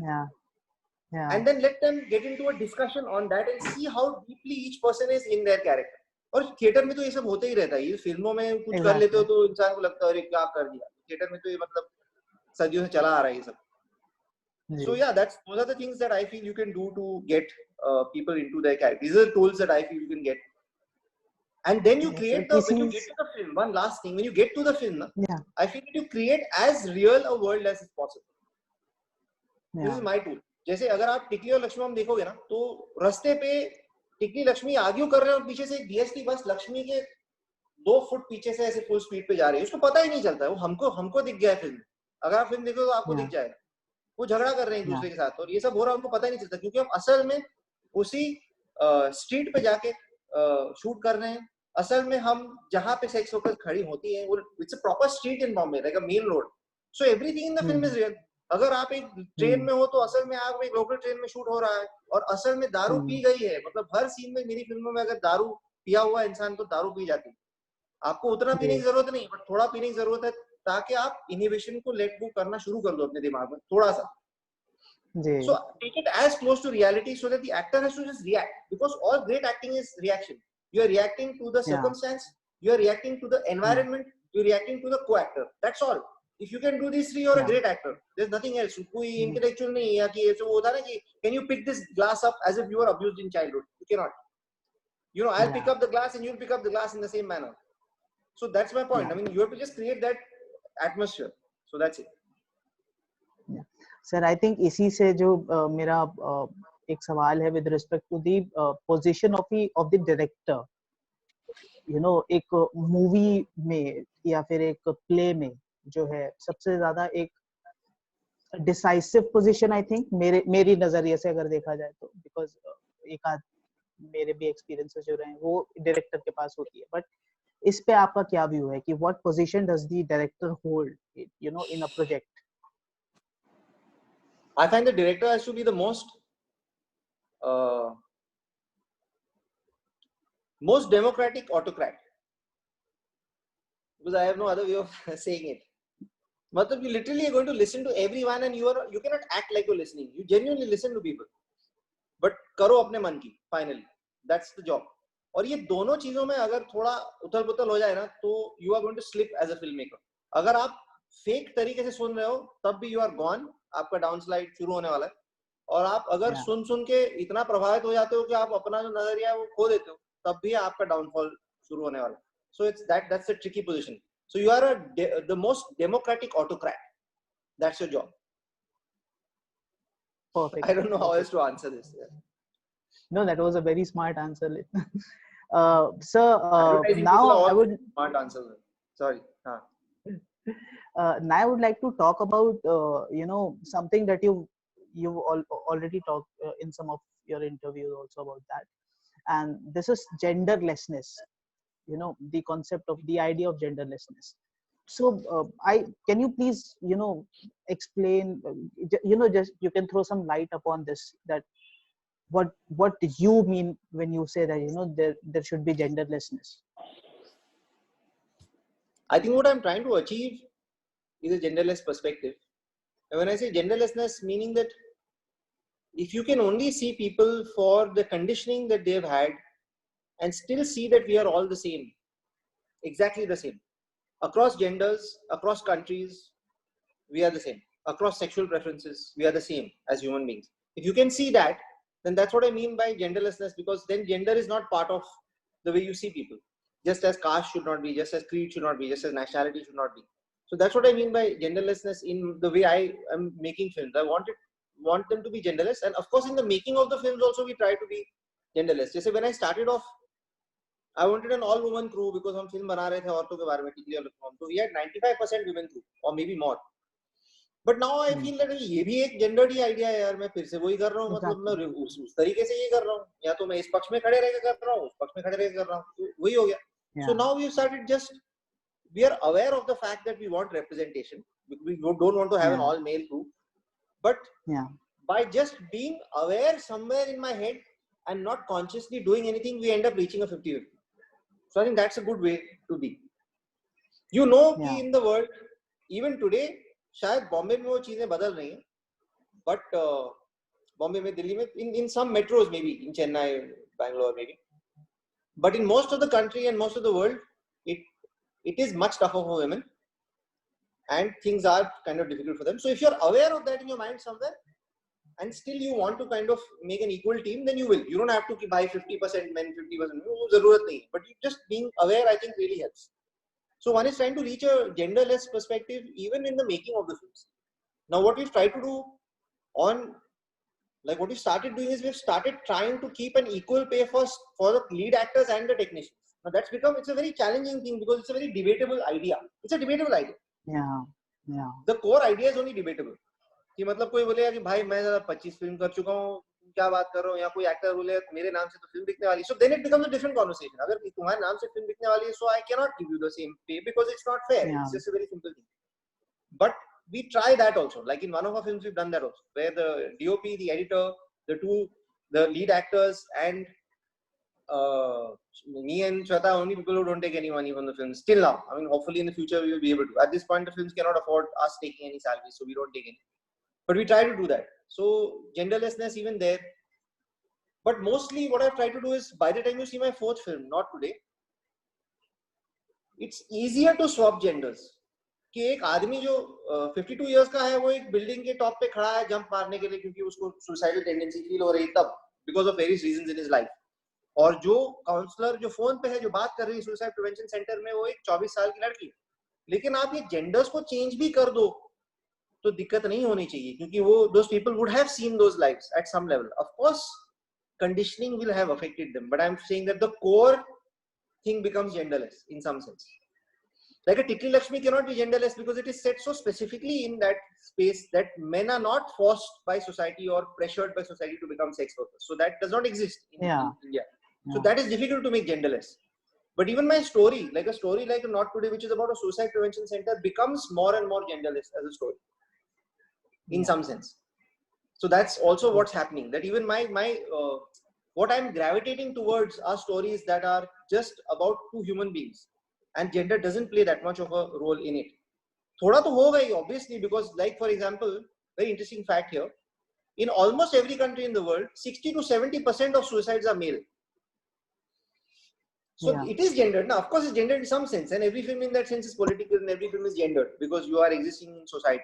And then let them get into a discussion on that and see how deeply each person is in their character. और theatre में तो ये सब होते ही रहता है. ये फिल्मों में कुछ कर लेते हो तो इंसान को लगता है अरे क्या कर दिया. थिएटर में तो ये मतलब सदियों से चला आ रहा है ये सब. So yeah, those are the things that I feel you can do to get people into their character. These are the tools that I feel you can get. And then you create when you get to the film, one last thing, when you get to the film, I feel that you create as real a world as is possible. This is my tool. जैसे अगर आप टिकली और लक्ष्मण देखोगे ना, तो रास्ते पे टिकली लक्ष्मी आर्ग्यू कर रहे हैं और पीछे से एक DST बस लक्ष्मी के 2 फुट पीछे से ऐसे फुल स्पीड पे जा रही है. उसको पता ही नहीं चलता है. वो हमको दिख गया है फिल्म. अगर आप फिल्म देखो तो आपको दिख जाएगा. वो झगड़ा कर रहे हैं एक दूसरे के साथ और ये सब हो रहा है, उनको पता ही नहीं चलता, क्योंकि हम असल में उसी स्ट्रीट पे जाके शूट कर रहे हैं. असल में हम जहां पे सेक्स वर्कर्स खड़ी होती हैं, वो it's a proper street in Bombay, like a main road. So everything in the film is real. अगर आप एक ट्रेन में हो तो असल में आप एक लोकल ट्रेन में शूट हो रहा है और असल में दारू पी गई है. मतलब हर सीन में मेरी फिल्मों में अगर दारू पिया हुआ इंसान तो दारू पी जाती है. आपको उतना पीने की जरूरत नहीं, बट थोड़ा पीने की जरूरत है ताकि आप इनहिबिशन को लेट गो करना शुरू कर दो अपने दिमाग में थोड़ा सा. So take it as close to reality so that the actor has to just react, because all great acting is reaction. You are reacting to the circumstance, you are reacting to the environment, you are reacting to the co-actor. That's all. If you can do these 3, you're a great actor. There's nothing else. कोई intellectual नहीं है कि ऐसे वो होता है ना कि can you pick this glass up as if you were abused in childhood? You cannot. You know, I'll pick up the glass and you'll pick up the glass in the same manner. So that's my point. I mean, you have to just create that atmosphere. So that's it. Sir I think इसी से जो मेरा एक सवाल है with respect to the position of the director. You know, एक movie में या फिर एक प्ले में जो है सबसे ज्यादा एक डिसाइसिव पोजीशन, आई थिंक मेरी नजरिए से अगर देखा जाए तो, बिकॉज एक आध मेरे भी एक्सपीरियंसेस जो रहे हैं वो डायरेक्टर के पास होती है. बट इस पे आपका क्या व्यू है कि what position does the director hold, you know, in a project? I find the director has to be the most democratic autocrat, because I have no other way of saying it. मतलब you literally are going to listen to everyone and you cannot act like you're listening. You genuinely listen to people, but करो अपने मन की. Finally, that's the job. और ये दोनों चीजों में अगर थोड़ा उथल पुथल हो जाए ना, तो you are going to slip as a filmmaker. अगर आप फेक तरीके से सुन रहे हो तब भी you are gone. आपका डाउनस्लाइड शुरू होने वाला है. और आप अगर सुन के इतना प्रभावित हो जाते हो कि आप अपना जो नजरिया है वो खो देते हो, तब भी आपका डाउनफॉल शुरू होने वाला है. So it's that's a tricky position. So you are the most democratic autocrat. That's your job. Perfect. I don't know how else to answer this. Yeah. No, that was a very smart answer. Sir, now I would smart answer. Sorry. Now I would like to talk about something that you've already talked in some of your interviews also about that, and this is genderlessness. The concept of the idea of genderlessness. So can you please explain, just you can throw some light upon this, that what you mean when you say that there should be genderlessness? I think what I'm trying to achieve is a genderless perspective. And when I say genderlessness, meaning that if you can only see people for the conditioning that they've had and still see that we are all the same, exactly the same, across genders, across countries, we are the same, across sexual preferences, we are the same as human beings. If you can see that, then that's what I mean by genderlessness, because then gender is not part of the way you see people. Just as caste should not be, just as creed should not be, just as nationality should not be. So that's what I mean by genderlessness in the way I am making films. I want them to be genderless, and of course in the making of the films also we try to be genderless. Just when I started off, I wanted an all-woman crew because हम film बना रहे थे औरतों के बारे में, so we had 95% women crew or maybe more. But now I feel that ये भी एक gendered ही idea है यार, मैं फिर से वही कर रहा हूँ, मतलब मैं उस तरीके से ये कर रहा हूँ, या तो मैं इस पक्ष में खड़े रह कर रहा हूँ, उस पक्ष में खड़े रह कर रहा हूँ, तो वही हो गया. So now we started we are aware of the fact that we want representation. We don't want to have an all-male crew, but by just being aware somewhere in my head and not consciously doing anything, we end up reaching a 50-50. So I think that's a good way to be. कि in the world, even today, शायद बॉम्बे में वो चीजें बदल रही हैं, but Bombay में, दिल्ली में, in some metros maybe, in Chennai, Bangalore maybe, but in most of the country and most of the world, it is much tougher for women, and things are kind of difficult for them. So if you're aware of that in your mind somewhere, and still you want to kind of make an equal team, then you will. You don't have to buy 50% men, 50% women. But just being aware, I think, really helps. So one is trying to reach a genderless perspective even in the making of the films. Now what we've tried to do what we started doing is we've started trying to keep an equal pay for the lead actors and the technicians. Now it's a very challenging thing because it's a very debatable idea. It's a debatable idea. Yeah. The core idea is only debatable. कि मतलब कोई बोलेगा कि भाई मैं 25 film कर चुका हूँ, क्या बात कर रहा हूँ, या कोई एक्टर बोले मेरे नाम से तो फिल्म बिकने वाली. So then it becomes a different conversation. अगर तुम्हारे नाम से फिल्म बिकने वाली है, so I cannot give you the same pay because it's not fair. It's just a very simple thing. But we try that also. Like in one of our films, we've done that also, where the DOP, the editor, the lead actors, and me and Shweta are only people who don't take any money from the films. Still now. I mean, hopefully in the future we will be able to. At this point, the films cannot afford us taking any salary, so we don't take any. But we try to do that. So genderlessness even there. But mostly what I've tried to do is, by the time you see my fourth film, not today, it's easier to swap genders. कि एक आदमी जो 52 years का है, वो एक building के top पे खड़ा है जंप मारने के लिए क्योंकि उसको सुसाइडल टेंडेंसी फील हो रही तब, because of various reasons in his life. और जो काउंसलर जो फोन पे है, जो बात कर रही है सुसाइड प्रिवेंशन सेंटर में, वो एक 24 साल की लड़की. लेकिन आप ये जेंडर्स को चेंज भी कर दो तो दिक्कत नहीं होनी चाहिए, क्योंकि वो those people would have seen those lives at some level. Of course, conditioning will have affected them, but I'm saying that the core thing becomes genderless in some sense. Like a Tikli Lakshmi cannot be genderless because it is set so specifically in that space that men are not forced by society or pressured by society to become sex workers. So that does not exist in India. So that is difficult to make genderless. But even my story, like a story like Not Today, which is about a suicide prevention center, becomes more and more genderless as a story, in some sense. So that's also what's happening. That even my what I'm gravitating towards are stories that are just about two human beings, and gender doesn't play that much of a role in it. Thoda to hoga hi, obviously, because like for example, very interesting fact here, in almost every country in the world, 60 to 70% of suicides are male. So it is gendered. Now, of course, it's gendered in some sense, and every film in that sense is political, and every film is gendered because you are existing in society.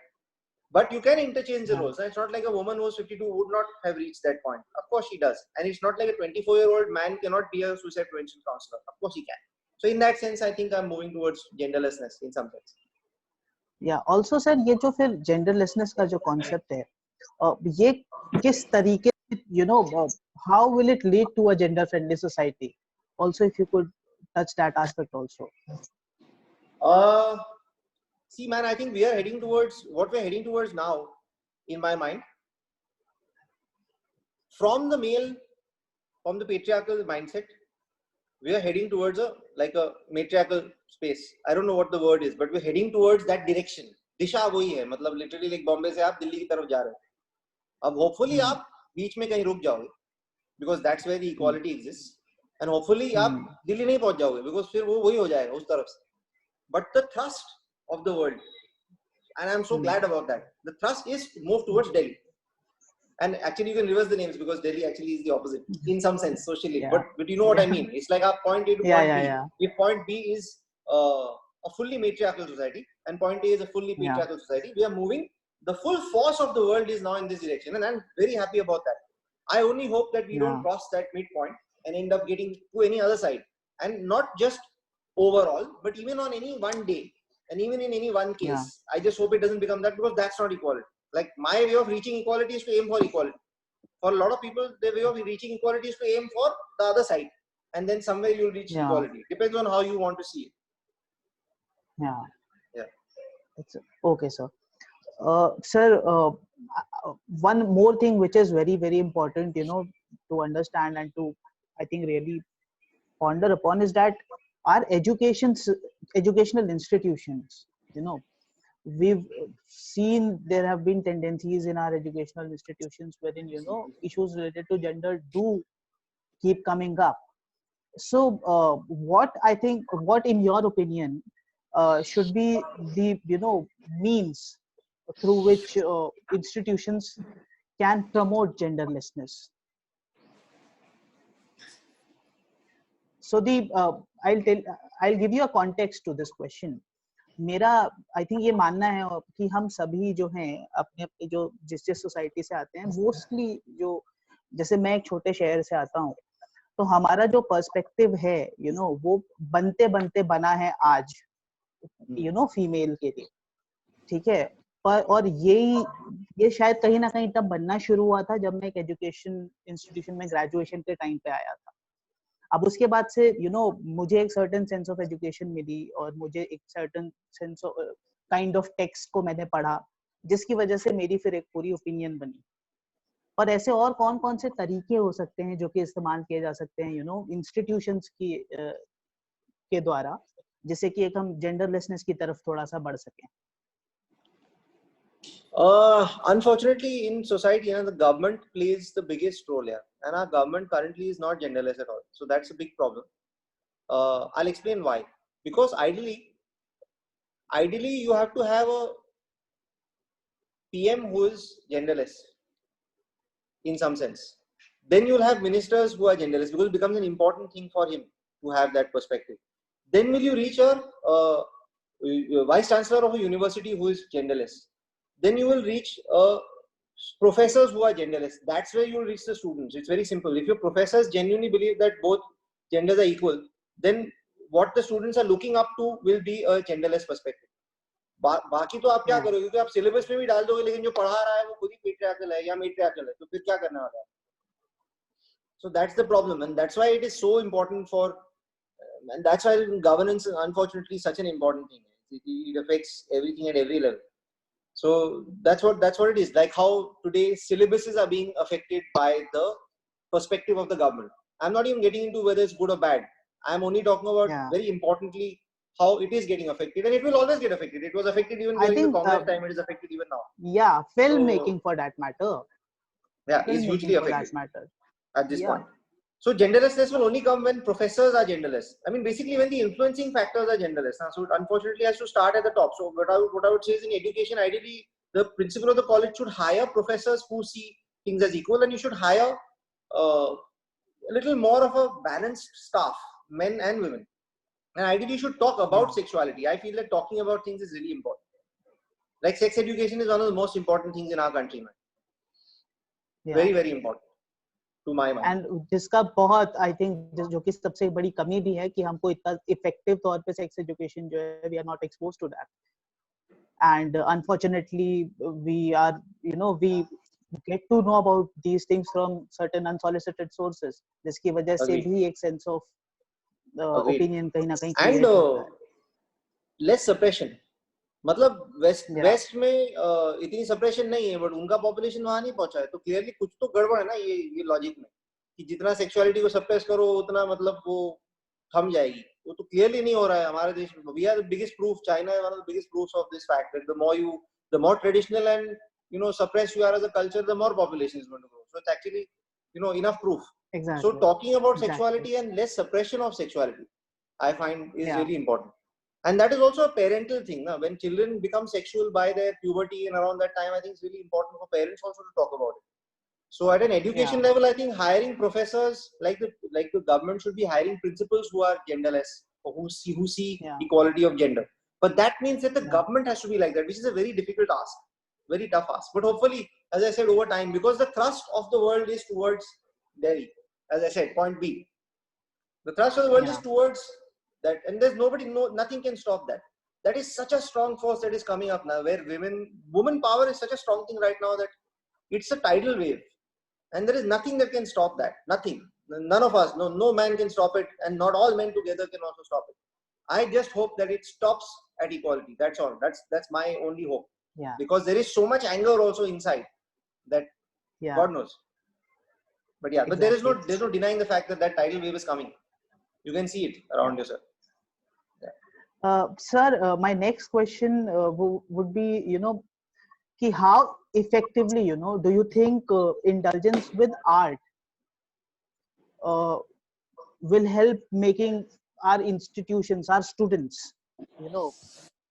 But you can interchange the Yeah. roles. It's not like a woman who's 52 would not have reached that point. Of course she does. And it's not like a 24-year-old man cannot be a suicide prevention counselor. Of course he can. So in that sense, I think I'm moving towards genderlessness in some sense. Yeah. Also sir, ये जो फिर genderlessness का जो concept है, ये किस तरीके, how will it lead to a gender friendly society? Also, if you could touch that aspect also. See, man, I think we are heading towards what we're heading towards now, in my mind, from the patriarchal mindset, we are heading towards a matriarchal space. I don't know what the word is, but we're heading towards that direction. दिशा वही है, मतलब literally like Bombay से आप दिल्ली की तरफ जा रहे हो. अब hopefully आप बीच में कहीं रुक जाओगे, because that's where the equality exists. And hopefully आप दिल्ली नहीं पहुंच जाओगे, because फिर वो वही हो जाएगा उस तरफ से. But the thrust of the world, and I'm so glad about that, the thrust is to move towards Delhi. And actually you can reverse the names, because Delhi actually is the opposite in some sense socially. Yeah. But you know what I mean. It's like our point A to point B. If point B is a fully matriarchal society and point A is a fully patriarchal society, we are moving. The full force of the world is now in this direction, and I'm very happy about that. I only hope that we don't cross that midpoint and end up getting to any other side. And not just overall, but even on any one day and even in any one case. I just hope it doesn't become that, because that's not equality. Like my way of reaching equality is to aim for equality. For a lot of people, their way of reaching equality is to aim for the other side, and then somewhere you'll reach equality. Depends on how you want to see it. Yeah. It's, okay, sir. Sir, one more thing which is very, very important, to understand and to, I think, really ponder upon is that our educational institutions, we've seen there have been tendencies in our educational institutions wherein, issues related to gender do keep coming up. So what in your opinion should be the means through which institutions can promote genderlessness? So I'll give you a context to this question. मेरा I think ये मानना है कि हम सभी जो हैं अपने अपने जो जिस सोसाइटी से आते हैं, मोस्टली जो, जैसे मैं एक छोटे शहर से आता हूँ, तो हमारा जो पर्सपेक्टिव है वो बनते बनते बना है आज फीमेल के लिए, ठीक है, पर और ये शायद कहीं ना कहीं तब बनना शुरू हुआ था जब मैं एक एजुकेशन इंस्टीट्यूशन में ग्रेजुएशन के टाइम पे आया था. अब उसके बाद से मुझे एक सर्टेन सेंस ऑफ एजुकेशन मिली और मुझे एक certain sense of kind of text को मैंने पढ़ा, जिसकी वजह से मेरी फिर एक पूरी ओपिनियन बनी. और ऐसे और कौन कौन से तरीके हो सकते हैं जो कि इस्तेमाल किए जा सकते हैं इंस्टीट्यूशंस के द्वारा, जिससे कि एक हम जेंडरलेसनेस की तरफ थोड़ा सा बढ़ सकें? Unfortunately, in society, the government plays the biggest role here, and our government currently is not genderless at all. So that's a big problem. I'll explain why. Because ideally, you have to have a PM who is genderless, in some sense. Then you'll have ministers who are genderless, because it becomes an important thing for him to have that perspective. Then will you reach a vice chancellor of a university who is genderless? Then you will reach professors who are genderless. That's where you will reach the students. It's very simple. If your professors genuinely believe that both genders are equal, then what the students are looking up to will be a genderless perspective. बाकी तो आप क्या करोगे, क्योंकि आप syllabus में भी डाल दोगे, लेकिन जो पढ़ा रहा है वो खुद ही पेट्रियार्कल है या मेट्रियार्कल है, तो फिर क्या करने वाला है? So that's the problem, and that's why it is so important for, and that's why governance is unfortunately such an important thing. It affects everything at every level. So that's what it is. Like how today syllabuses are being affected by the perspective of the government. I'm not even getting into whether it's good or bad. I'm only talking about very importantly how it is getting affected, and it will always get affected. It was affected even during the Congress time. It is affected even now. Yeah, filmmaking for that matter. Yeah, is hugely affected at this point. So genderlessness will only come when professors are genderless. I mean, basically when the influencing factors are genderless. So it unfortunately has to start at the top. So what I would say is, in education, ideally, the principal of the college should hire professors who see things as equal, and you should hire a little more of a balanced staff, men and women. And ideally, you should talk about sexuality. I feel that talking about things is really important. Like sex education is one of the most important things in our country, man. Yeah. Very, very important to my mind. And जिसका बहुत I think जो कि सबसे बड़ी कमी भी है कि हमको इतना effective तौर पे sex education जो है we are not exposed to that. And unfortunately we are, you know, we get to know about these things from certain unsolicited sources, जिसकी वजह से Agreed. भी एक sense of Agreed. opinion कहीं ना कहीं And create होता है. less suppression. मतलब Yeah. वेस्ट में इतनी सप्रेशन नहीं है, बट उनका पॉपुलेशन वहां नहीं पहुंचा है, तो क्लियरली कुछ तो गड़बड़ है ना ये लॉजिक में कि जितना सेक्सुअलिटी को सप्रेस करो उतना मतलब वो थम जाएगी. वो तो क्लियरली नहीं हो रहा है हमारे देश में. We are the biggest proof. China is one of the biggest proofs of this fact that the more traditional and suppressed you are as a culture, the more population is going to grow. So it's actually enough proof. Exactly. So talking about Exactly. sexuality and less suppression of sexuality, I find is Yeah. really important. And that is also a parental thing. Na? When children become sexual by their puberty and around that time, I think it's really important for parents also to talk about it. So at an education level, I think hiring professors, like the government should be hiring principals who are genderless or who see equality of gender. But that means that the government has to be like that, which is a very difficult ask, very tough ask. But hopefully, as I said, over time, because the thrust of the world is towards Delhi, as I said, point B. The thrust of the world is towards that, and there's nothing can stop that. That is such a strong force that is coming up now, where woman power is such a strong thing right now that it's a tidal wave, and there is nothing that can stop that. Nothing. None of us, no man can stop it, and not all men together can also stop it. I just hope that it stops at equality. That's all. That's my only hope. Yeah. Because there is so much anger also inside that God knows. But yeah, but there's no denying the fact that tidal wave is coming. You can see it around yourself. Sir, my next question would be, ki how effectively, do you think indulgence with art will help making our institutions, our students,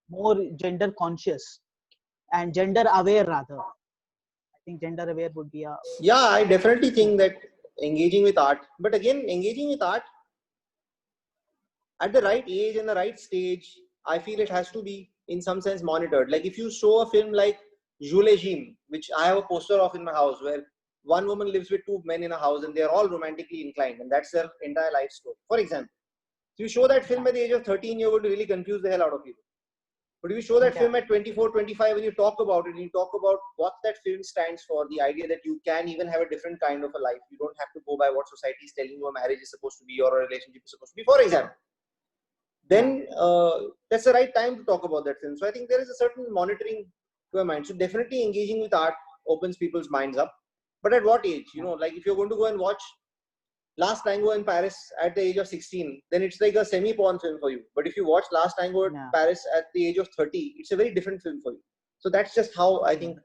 more gender conscious and gender aware rather? I think gender aware would be a... Yeah, I definitely think that engaging with art, but again, engaging with art at the right age and the right stage, I feel it has to be in some sense monitored. Like if you show a film like Jules Jim, which I have a poster of in my house, where one woman lives with two men in a house and they are all romantically inclined, and that's their entire life story. For example, if you show that film at the age of 13, you're going to really confuse the hell out of people. But if you show that film at 24, 25, and you talk about it, and you talk about what that film stands for, the idea that you can even have a different kind of a life. You don't have to go by what society is telling you a marriage is supposed to be or a relationship is supposed to be, for example. Then that's the right time to talk about that film. So I think there is a certain monitoring to a mind. So definitely engaging with art opens people's minds up. But at what age? Like if you're going to go and watch Last Tango in Paris at the age of 16, then it's like a semi-porn film for you. But if you watch Last Tango in Paris at the age of 30, it's a very different film for you. So that's just how I think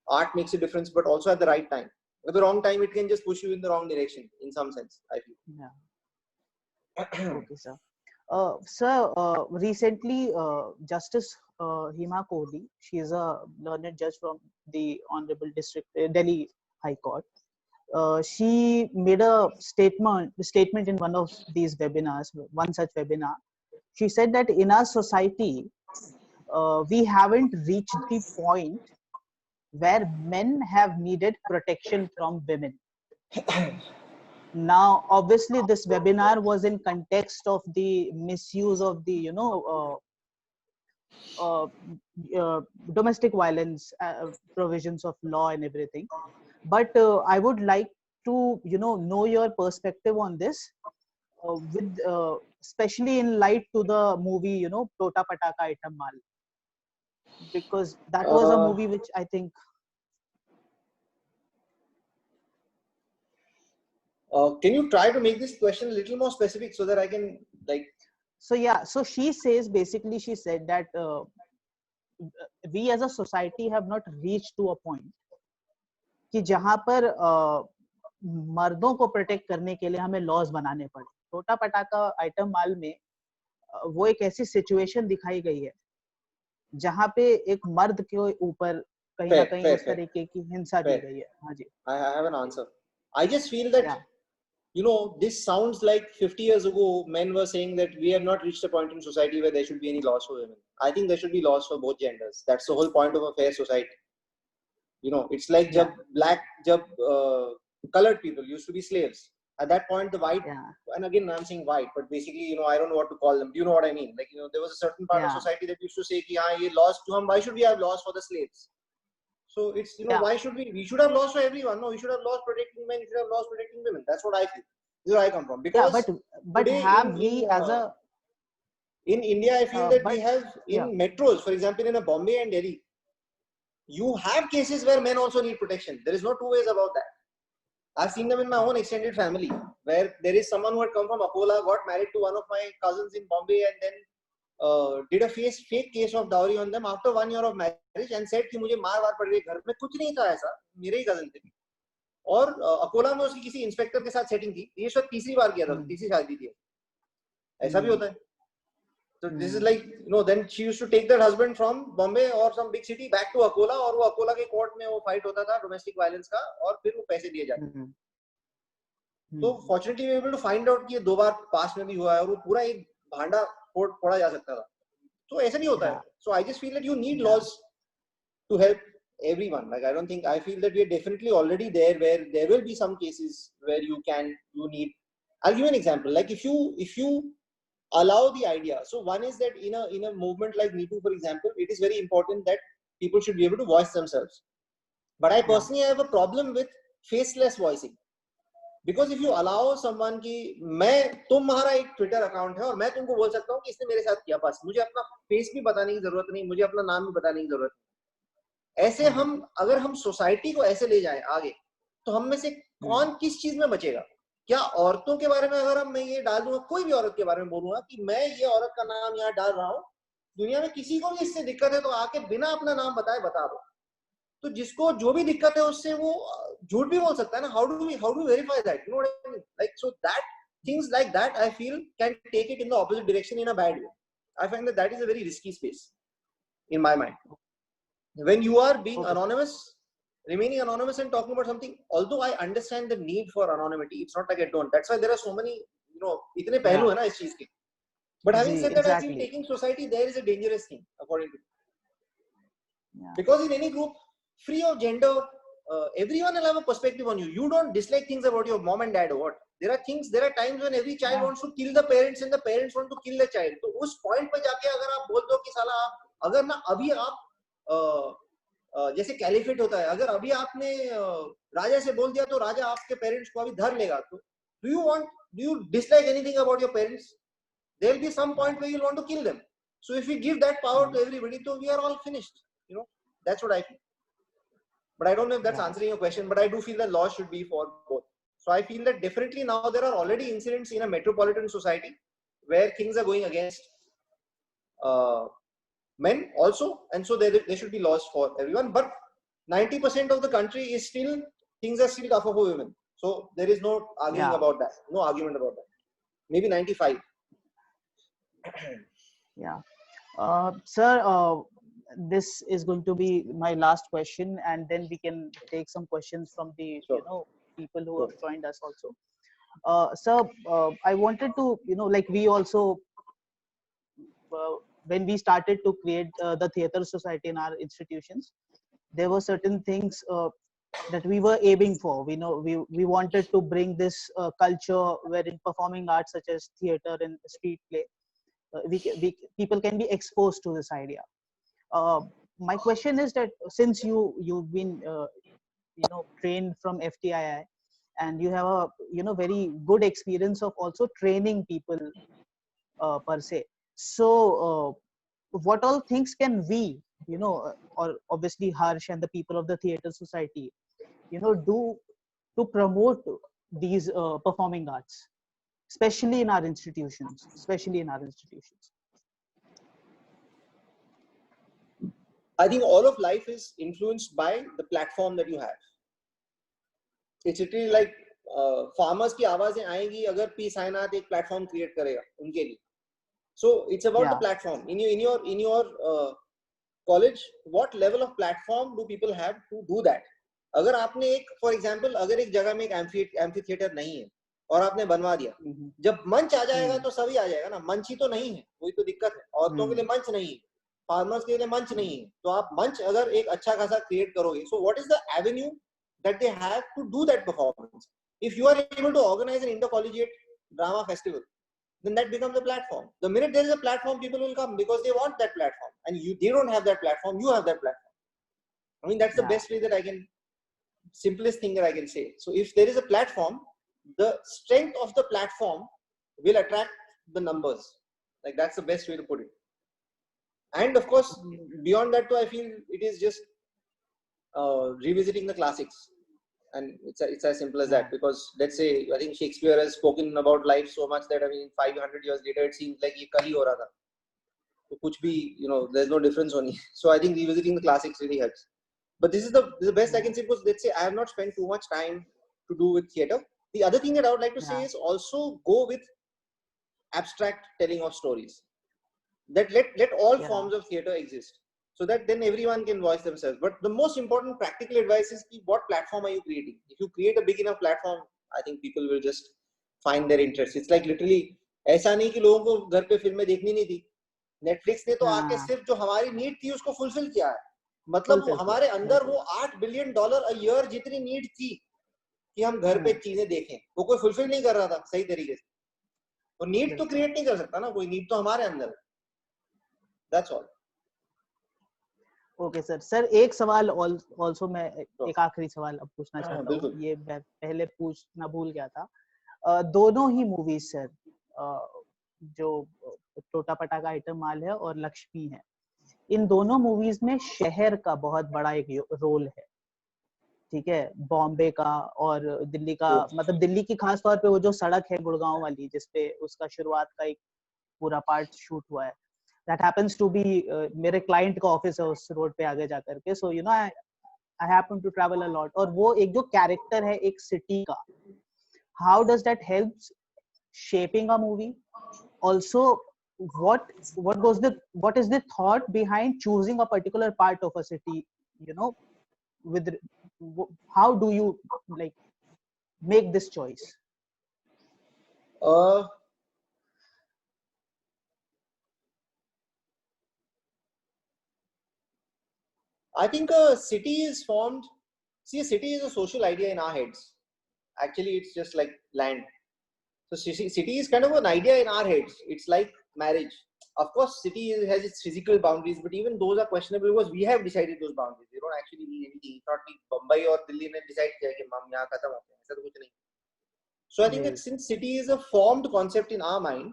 art makes a difference, but also at the right time. At the wrong time, it can just push you in the wrong direction in some sense, I feel. Yeah. Okay, sir. Sir, recently, Justice Hima Kohli, she is a learned judge from the Honorable Delhi High Court. She made a statement in one of these webinars, one such webinar. She said that in our society, we haven't reached the point where men have needed protection from women. Now, obviously, this webinar was in context of the misuse of the, domestic violence provisions of law and everything. But I would like to, know your perspective on this, with especially in light to the movie, Tota Pataka Item Mal, because that was a movie which I think. Can you try to make this question a little more specific so that I can like? So yeah, so she says basically she said that we as a society have not reached to a point कि जहां पर मर्दों को protect करने के लिए हमें laws बनाने पड़े. टोटा पटाका आइटम माल में वो एक ऐसी सिचुएशन दिखाई गई है जहां पे एक मर्द के ऊपर कहीं ना कहीं उस तरीके की हिंसा दी गई है. हाँ जी. I have an answer. I just feel that this sounds like 50 years ago men were saying that we have not reached a point in society where there should be any laws for women. I think there should be laws for both genders. That's the whole point of a fair society. You know, it's like jab colored people used to be slaves. At that point, the white, and again I'm saying white, but basically, you know, I don't know what to call them. Do you know what I mean? Like, you know, there was a certain part of society that used to say ki, haan, ye laws to hum, why should we have laws for the slaves? So it's, you know, why should we should have laws for everyone. No, we should have laws protecting men, we should have laws protecting women. That's what I feel. This is where I come from. Because but have we as a in India, I feel that we have in metros, for example, in a Bombay and Delhi, you have cases where men also need protection. There is no two ways about that. I've seen them in my own extended family, where there is someone who had come from Akola, got married to one of my cousins in Bombay, and then did a fake case of dowry on them after 1 year of marriage, and said कि मुझे मार पड़ रही है घर में. कुछ नहीं था ऐसा, मेरे ही cousin थे. और अकोला में उसकी किसी इंस्पेक्टर के साथ सेटिंग थी. ये शायद तीसरी बार किया था, तीसरी शादी थी. ऐसा भी होता है. So this is like, you know, then she used to take that husband from Bombay or some big city back to Akola, और वो अकोला के कोर्ट में वो फाइट होता था डोमेस्टिक वायलेंस का, और फिर वो पैसे दिए जाते थे. तो fortunately we able to find out कि ये 2 बार पास में भी हुआ है, और वो पूरा एक भांडा फोड़ा जा सकता था. तो ऐसा नहीं होता है. So I just feel that you need laws to help everyone. Like, I don't think, I feel that we are definitely already there, where there will be some cases where you need. I'll give you an example. Like, if you allow the idea. So one is that in a movement like Me Too, for example, it is very important that people should be able to voice themselves. But I personally have a problem with faceless voicing. Because if you allow someone कि तुम्हारा एक Twitter account है और मैं तुमको बोल सकता हूँ कि इसने मेरे साथ किया, बस मुझे अपना फेस भी बताने की जरूरत नहीं, मुझे अपना नाम भी बताने की जरूरत नहीं. ऐसे अगर हम सोसाइटी को ऐसे ले जाएं आगे, तो हम में से कौन किस चीज में बचेगा? क्या औरतों के बारे में अगर मैं ये डाल दूंगा, कोई भी औरत के बारे में बोलूंगा कि मैं ये औरत का नाम यहाँ डाल रहा हूँ, दुनिया में किसी को भी इससे दिक्कत है तो आके बिना अपना नाम बताए बता दो. तो जिसको जो भी दिक्कत है उससे वो झूठ भी बोल सकता है ना. How do verify that? You know what I mean? Like, so that things like that I feel can take it in the opposite direction in a bad way. I find that is a very risky space in my mind. When you are being anonymous, remaining anonymous and talking about something, although I understand the need for anonymity, it's not like I don't. That's why there are so many, you know, itne pehlu hai na is cheez ke. But having said that, I feel taking society there is a dangerous thing, according to me. Because in any group, free of gender, everyone will have a perspective on you. You don't dislike things about your mom and dad or what. There are times when every child wants to kill the parents and the parents want to kill the child. तो उस point पे जाके अगर आप बोल दो कि साला आप, अगर ना अभी आप जैसे कैलिफेट होता है, अगर अभी आपने राजा से बोल दिया तो राजा आपके पेरेंट्स को अभी धर लेगा. तो do you dislike anything about your parents? There will be some point where you'll want to kill them. So if we give that power to everybody, so we are all finished. You know, that's what I feel. But I don't know if that's answering your question, but I do feel that laws should be for both. So I feel that definitely now there are already incidents in a metropolitan society where things are going against men also, and so there should be laws for everyone. But 90% of the country is still, things are still tougher for women. So there is no arguing about that. No argument about that. Maybe 95. Sir, this is going to be my last question, and then we can take some questions from the people who have joined us also. Sir, I wanted to, like we also, when we started to create the theater society in our institutions, there were certain things that we were aiming for. We wanted to bring this culture wherein performing arts such as theater and street play, people can be exposed to this idea. My question is that since you've been trained from FTII, and you have a very good experience of also training people per se, so what all things can we or obviously Harsh and the people of the theater society do to promote these performing arts, especially in our institutions? I think all of life is influenced by the platform that you have. It's literally like farmers की आवाजें आएंगी अगर P. Sainath एक platform create करेगा उनके लिए. So it's about the platform. In your college, what level of platform do people have to do that? अगर आपने एक, for example, अगर एक जगह में एक amphitheater नहीं है और आपने बनवा दिया, जब मंच आ जाएगा तो सभी आ जाएगा ना. मंच ही तो नहीं है, वही तो दिक्कत है. औरतों के लिए मंच नहीं है, फार्मर्स के लिए मंच नहीं है, तो आप मंच अगर एक अच्छा खासा क्रिएट करोगे, so what is the avenue that they have to do that performance? If you are able to organize an intercollegiate drama festival, then that becomes a platform. The minute there is a platform, people will come because they want that platform, and they don't have that platform, you have that platform. I mean, that's the best way that I can, simplest thing that I can say. So if there is a platform, the strength of the platform will attract the numbers. Like, that's the best way to put it. And of course, beyond that too, I feel it is just revisiting the classics. And it's as simple as that, because let's say, I think Shakespeare has spoken about life so much that, I mean, 500 years later, it seems like ye kal hi ho raha tha. So kuch bhi, there's no difference only. So I think revisiting the classics really helps. But this is the best I can say, because let's say I have not spent too much time to do with theater. The other thing that I would like to say is also go with abstract telling of stories. That let all forms of theater exist, so that then everyone can voice themselves. But the most important practical advice is, what platform are you creating? If you create a big enough platform, I think people will just find their interest. It's like literally, ऐसा नहीं कि लोगों को घर पे फिल्में देखनी नहीं थी, नेटफ्लिक्स ने तो आके सिर्फ जो हमारी नीड थी उसको फुलफिल किया है. मतलब हमारे अंदर वो $8 बिलियन a year जितनी नीड थी कि हम घर पे चीजें देखें, वो कोई फुलफिल नहीं कर रहा था सही तरीके से. वो नीड तो क्रिएट नहीं कर सकता ना कोई, नीड तो हमारे अंदर है. That's all. ओके सर एक सवाल ऑल्सो मैं एक आखिरी सवाल अब पूछना चाहता हूँ. ये मैं पहले पूछना भूल गया था. दोनों ही मूवीज सर, जो टोटा पटा का आइटम माल है और लक्ष्मी है, इन दोनों मूवीज में शहर का बहुत बड़ा एक रोल है. ठीक है, बॉम्बे का और दिल्ली का. मतलब दिल्ली की खास तौर पे वो जो सड़क है गुड़गांव वाली, जिसपे उसका शुरुआत का एक पूरा पार्ट शूट हुआ है, that happens to be मेरे क्लाइंट का ऑफिस है उस रोड पे आगे जाकर के. सो I happen to travel a lot. और वो एक जो कैरेक्टर है एक सिटी का, how does that help shaping a movie? Also, what is the thought behind choosing a particular part of a city? With how do you like make this choice? I think a city is formed. See, a city is a social idea in our heads. Actually, it's just like land. So city is kind of an idea in our heads. It's like marriage. Of course, city has its physical boundaries, but even those are questionable because we have decided those boundaries. They don't actually mean anything. It's not like Bombay or Delhi ne decide kiya कि हम यहाँ खत्म होते हैं. ऐसा तो कुछ नहीं. So I think that since city is a formed concept in our mind,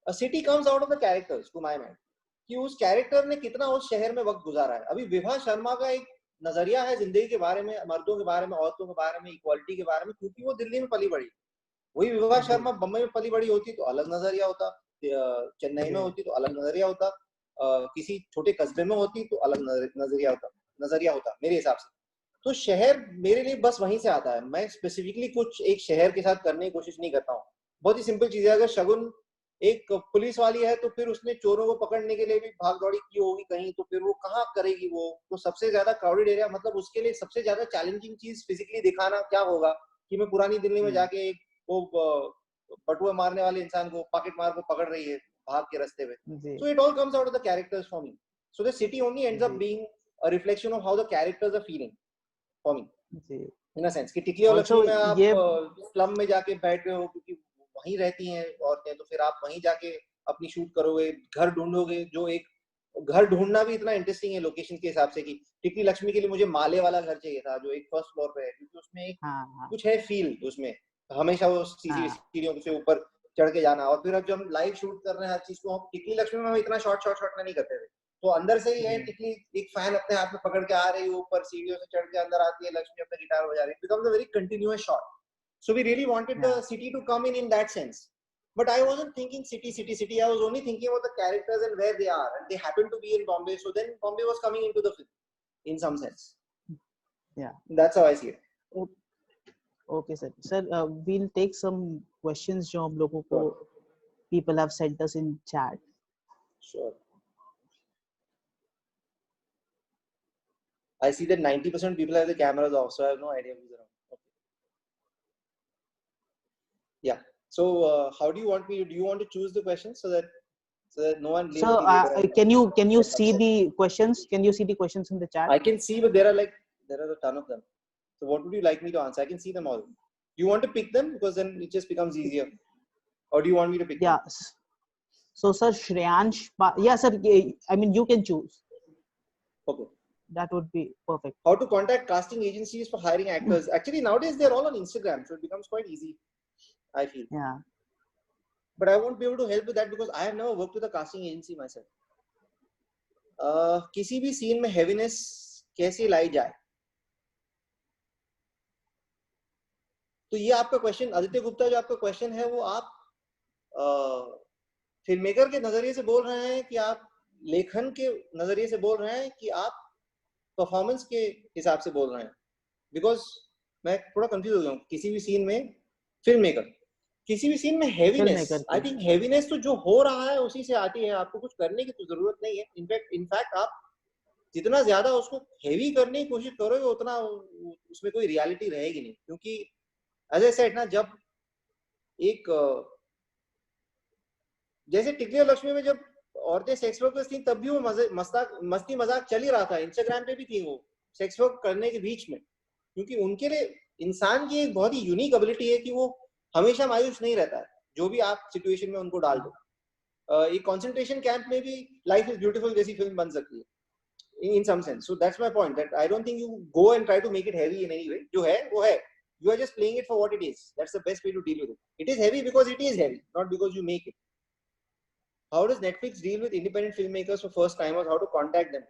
a city comes out of the characters, to my mind. कि उस कैरेक्टर ने कितना उस शहर में वक्त गुजारा है. अभी विभा शर्मा का एक नजरिया है जिंदगी के बारे में, मर्दों के बारे में, औरतों के बारे में, इक्वालिटी के बारे में, क्योंकि वो दिल्ली में पली बड़ी. वही विभा शर्मा बम्बई में पली बड़ी होती तो अलग नजरिया होता, चेन्नई में होती तो अलग नजरिया होता, किसी छोटे कस्बे में होती तो अलग नजरिया होता मेरे हिसाब से. तो शहर मेरे लिए बस वहीं से आता है. मैं स्पेसिफिकली कुछ एक शहर के साथ करने की कोशिश नहीं करता हूँ. बहुत ही सिंपल चीज है. अगर शगुन एक पुलिस वाली है तो फिर उसने चोरों को पकड़ने के लिए भी भाग दौड़ी की होगी कहीं, तो फिर वो कहाँ करेगी वो. तो सबसे ज्यादा क्राउडेड एरिया, मतलब उसके लिए सबसे ज्यादा चैलेंजिंग चीज फिजिकली दिखाना क्या होगा कि मैं पुरानी दिल्ली में जाके एक वो बटुआ मारने वाले इंसान को, पॉकेट मार को पकड़ रही है भाग के रास्ते में. So it all comes out of the characters for me. So the city only ends up being a reflection of how the characters are feeling for me. In a sense कि टिकली और लक्ष्मी में आप स्लम में जाके बैठ रहे हो क्योंकि वहीं रहती हैं औरतें, तो फिर आप वहीं जाके अपनी शूट करोगे, घर ढूंढोगे. जो एक घर ढूंढना भी इतना इंटरेस्टिंग है लोकेशन के हिसाब से कि टिकली लक्ष्मी के लिए मुझे माले वाला घर चाहिए था जो एक फर्स्ट फ्लोर पे है, क्योंकि उसमें एक कुछ है फील, उसमें हमेशा वो सीढ़ियों से ऊपर चढ़ के जाना. और फिर अब जब हम लाइव शूट कर रहे हैं हर चीज को, हम टिकली लक्ष्मी में हम इतना शॉर्ट नहीं करते थे. तो अंदर से ही है टिकली एक फैन अपने हाथ में पकड़ के आ रही है ऊपर सीढ़ियों से चढ़ के अंदर आती है, लक्ष्मी अपना गिटार बजा रही है. Becomes a very continuous shot. So we really wanted the city to come in that sense. But I wasn't thinking city. I was only thinking about the characters and where they are. And they happen to be in Bombay. So then Bombay was coming into the film in some sense. Yeah. That's how I see it. Okay, sir. Sir, we'll take some questions जो हम लोगों को people have sent us in chat. Sure. I see that 90% people have the cameras off, so I have no idea who's around. Okay. Yeah. So how do you want me? Do you want to choose the questions so that so that no one blames So me later. can you see the questions? Can you see the questions in the chat? I can see, but there are a ton of them. So what would you like me to answer? I can see them all. Do you want to pick them, because then it just becomes easier, or do you want me to pick them? So sir, Shreyansh, yeah sir, I mean you can choose. Okay. That would be perfect. How to contact casting agencies for hiring actors? Actually, nowadays they're all on Instagram, so it becomes quite easy, I feel. Yeah. But I won't be able to help with that because I have never worked with a casting agency myself. किसी भी scene में heaviness कैसे लाई जाए? तो ये आपका question, Aditya Gupta, जो आपका क्वेश्चन है वो आप फिल्म मेकर के नजरिए से बोल रहे हैं कि आप लेखन के नजरिए से बोल रहे हैं कि आप परफॉर्मेंस के हिसाब से बोल रहे हैं? बिकॉज मैं थोड़ा कंफ्यूज हो गया हूँ. किसी भी सीन में फिल्म मेकर, किसी भी सीन में हेवीनेस, आई थिंक हेवीनेस तो जो हो रहा है उसी से आती है. आपको कुछ करने की तो जरूरत नहीं है. इनफैक्ट आप जितना ज्यादा उसको हेवी करने की कोशिश करोगे उतना उसमें कोई रियलिटी रहेगी नहीं. क्योंकि एज आई सेड ना, जब एक जैसे टिकली और लक्ष्मी में जब औरतें सेक्स वर्कर्स थी तब भी वो मस्ती मजाक चल ही रहा था. इंस्टाग्राम पे भी थी वो सेक्स वर्क करने के बीच में, क्योंकि उनके लिए इंसान की एक बहुत ही यूनिक एबिलिटी है कि वो हमेशा मायूस नहीं रहता है, जो भी आप सिचुएशन में उनको डाल दो. एक कंसंट्रेशन कैंप में भी लाइफ इज ब्यूटीफुल जैसी फिल्म बन सकती है in some sense. So that's my point, that I don't think you go and try to make it heavy in any way. जो है वो है, you are just playing it for what it is. That's the best way to deal with it. It is heavy because it is heavy, not because you make it. How does Netflix deal with independent filmmakers for first timers? How to contact them?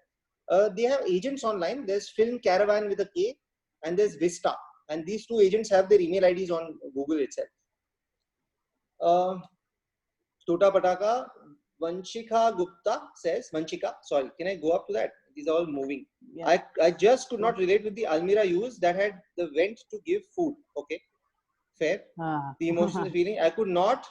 They have agents online. There's Film Caravan with a K, and there's Vista, and these two agents have their email IDs on Google itself. Tota Pataka, Vanshika Gupta says, Vanshika, sorry, can I go up to that? These are all moving. Yeah. I just could not relate with the Almira use that had the vent to give food. Okay, fair. The emotional feeling. I could not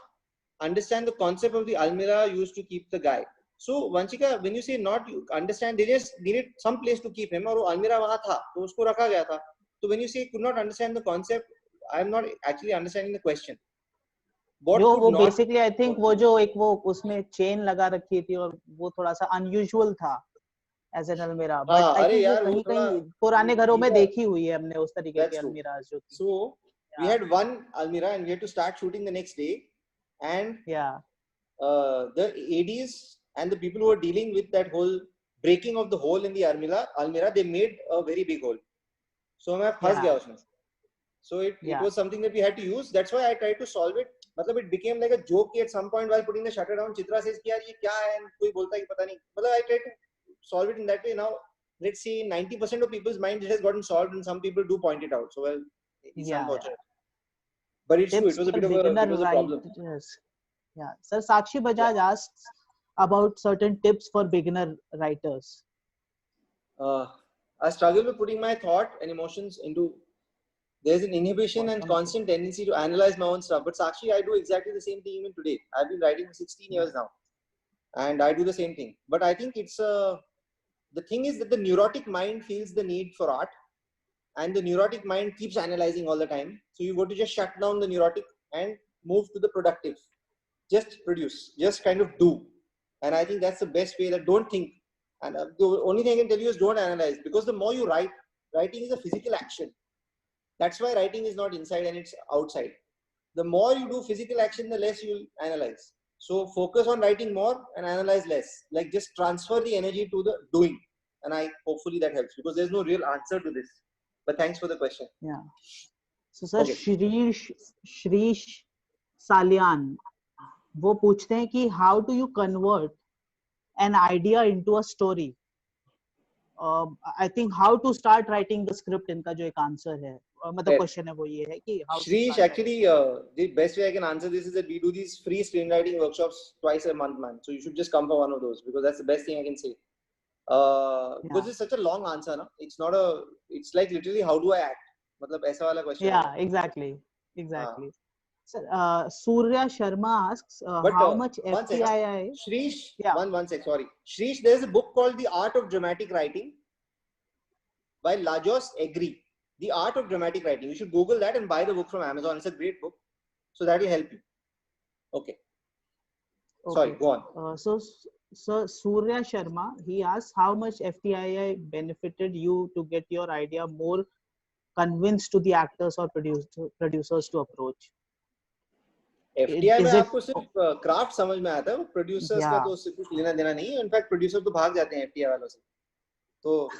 understand the concept of the Almira used to keep the guy. So Vanshika, when you say not you understand, they just needed some place to keep him, और वो Almira वहाँ था, तो उसको रखा गया था. So when you say could not understand the concept, I am not actually understanding the question. वो बेसिकली आई थिंक वो जो एक वो उसमें चेन लगा रखी थी और वो थोड़ा सा अनयूजुअल था एज एन अलमीरा. बट आई थिंक वो कहीं पुराने घरों में देखी हुई है हमने उस तरीके की अलमीराज जो थी. So we had one Almira and we had to start shooting the next day, and the ADs and the people who were dealing with that whole breaking of the hole in the Almira, they made a very big hole. So मैं फंस गया उसमें. So it was something that we had to use. That's why I tried to solve it. मतलब it became like a joke at some point while putting the shutter down. Chitra says कि यार ये क्या है, कोई बोलता है कि पता नहीं. मतलब I tried to solve it in that way. Now let's see, 90% of people's mind it has gotten solved, and some people do point it out. So well, it's unfortunate. But it's true. It was a bit of a problem. Yeah. Sir, Sakshi Bajaj asks about certain tips for beginner writers. I struggle with putting my thought and emotions into. There's an inhibition and constant tendency to analyze my own stuff. But Sakshi, I do exactly the same thing even today. I've been writing for 16 years now, and I do the same thing. But I think it's the thing is that the neurotic mind feels the need for art, and the neurotic mind keeps analyzing all the time. So you got to just shut down the neurotic and move to the productive. Just produce, just kind of do. And I think that's the best way. That don't think. And the only thing I can tell you is don't analyze, because the more you write, writing is a physical action. That's why writing is not inside and it's outside. The more you do physical action, the less you will analyze. So focus on writing more and analyze less. Like just transfer the energy to the doing. And hopefully that helps, because there's no real answer to this. But thanks for the question. Yeah. So sir, Shrish Salyan, वो पूछते हैं कि how do you convert an idea into a story? I think how to start writing the script, इनका जो एक answer है, मतलब question है वो ये है कि how. Shrish, actually the best way I can answer this is that we do these free screenwriting workshops twice a month, man. So you should just come for one of those, because that's the best thing I can say. Because it's such a long answer, no? It's like literally how do I act? मतलब ऐसा वाला question. Yeah, exactly. Sir, Surya Sharma asks how much FTII. Shrish, one sec, sorry. Shrish, there's a book called The Art of Dramatic Writing by Lajos Egri. The Art of Dramatic Writing. You should Google that and buy the book from Amazon. It's a great book. So that will help you. Okay. Sorry, Okay. go on. So Surya Sharma, he asked how much FTII benefited you to get your idea more convinced to the actors or producers to approach. FTI में Is it? आपको सिर्फ craft समझ में आता है, वो producers का Yeah. तो उससे कुछ लेना देना नहीं है। इनफैक्ट प्रोड्यूसर तो भाग जाते हैं एफटीआई वालों से, तो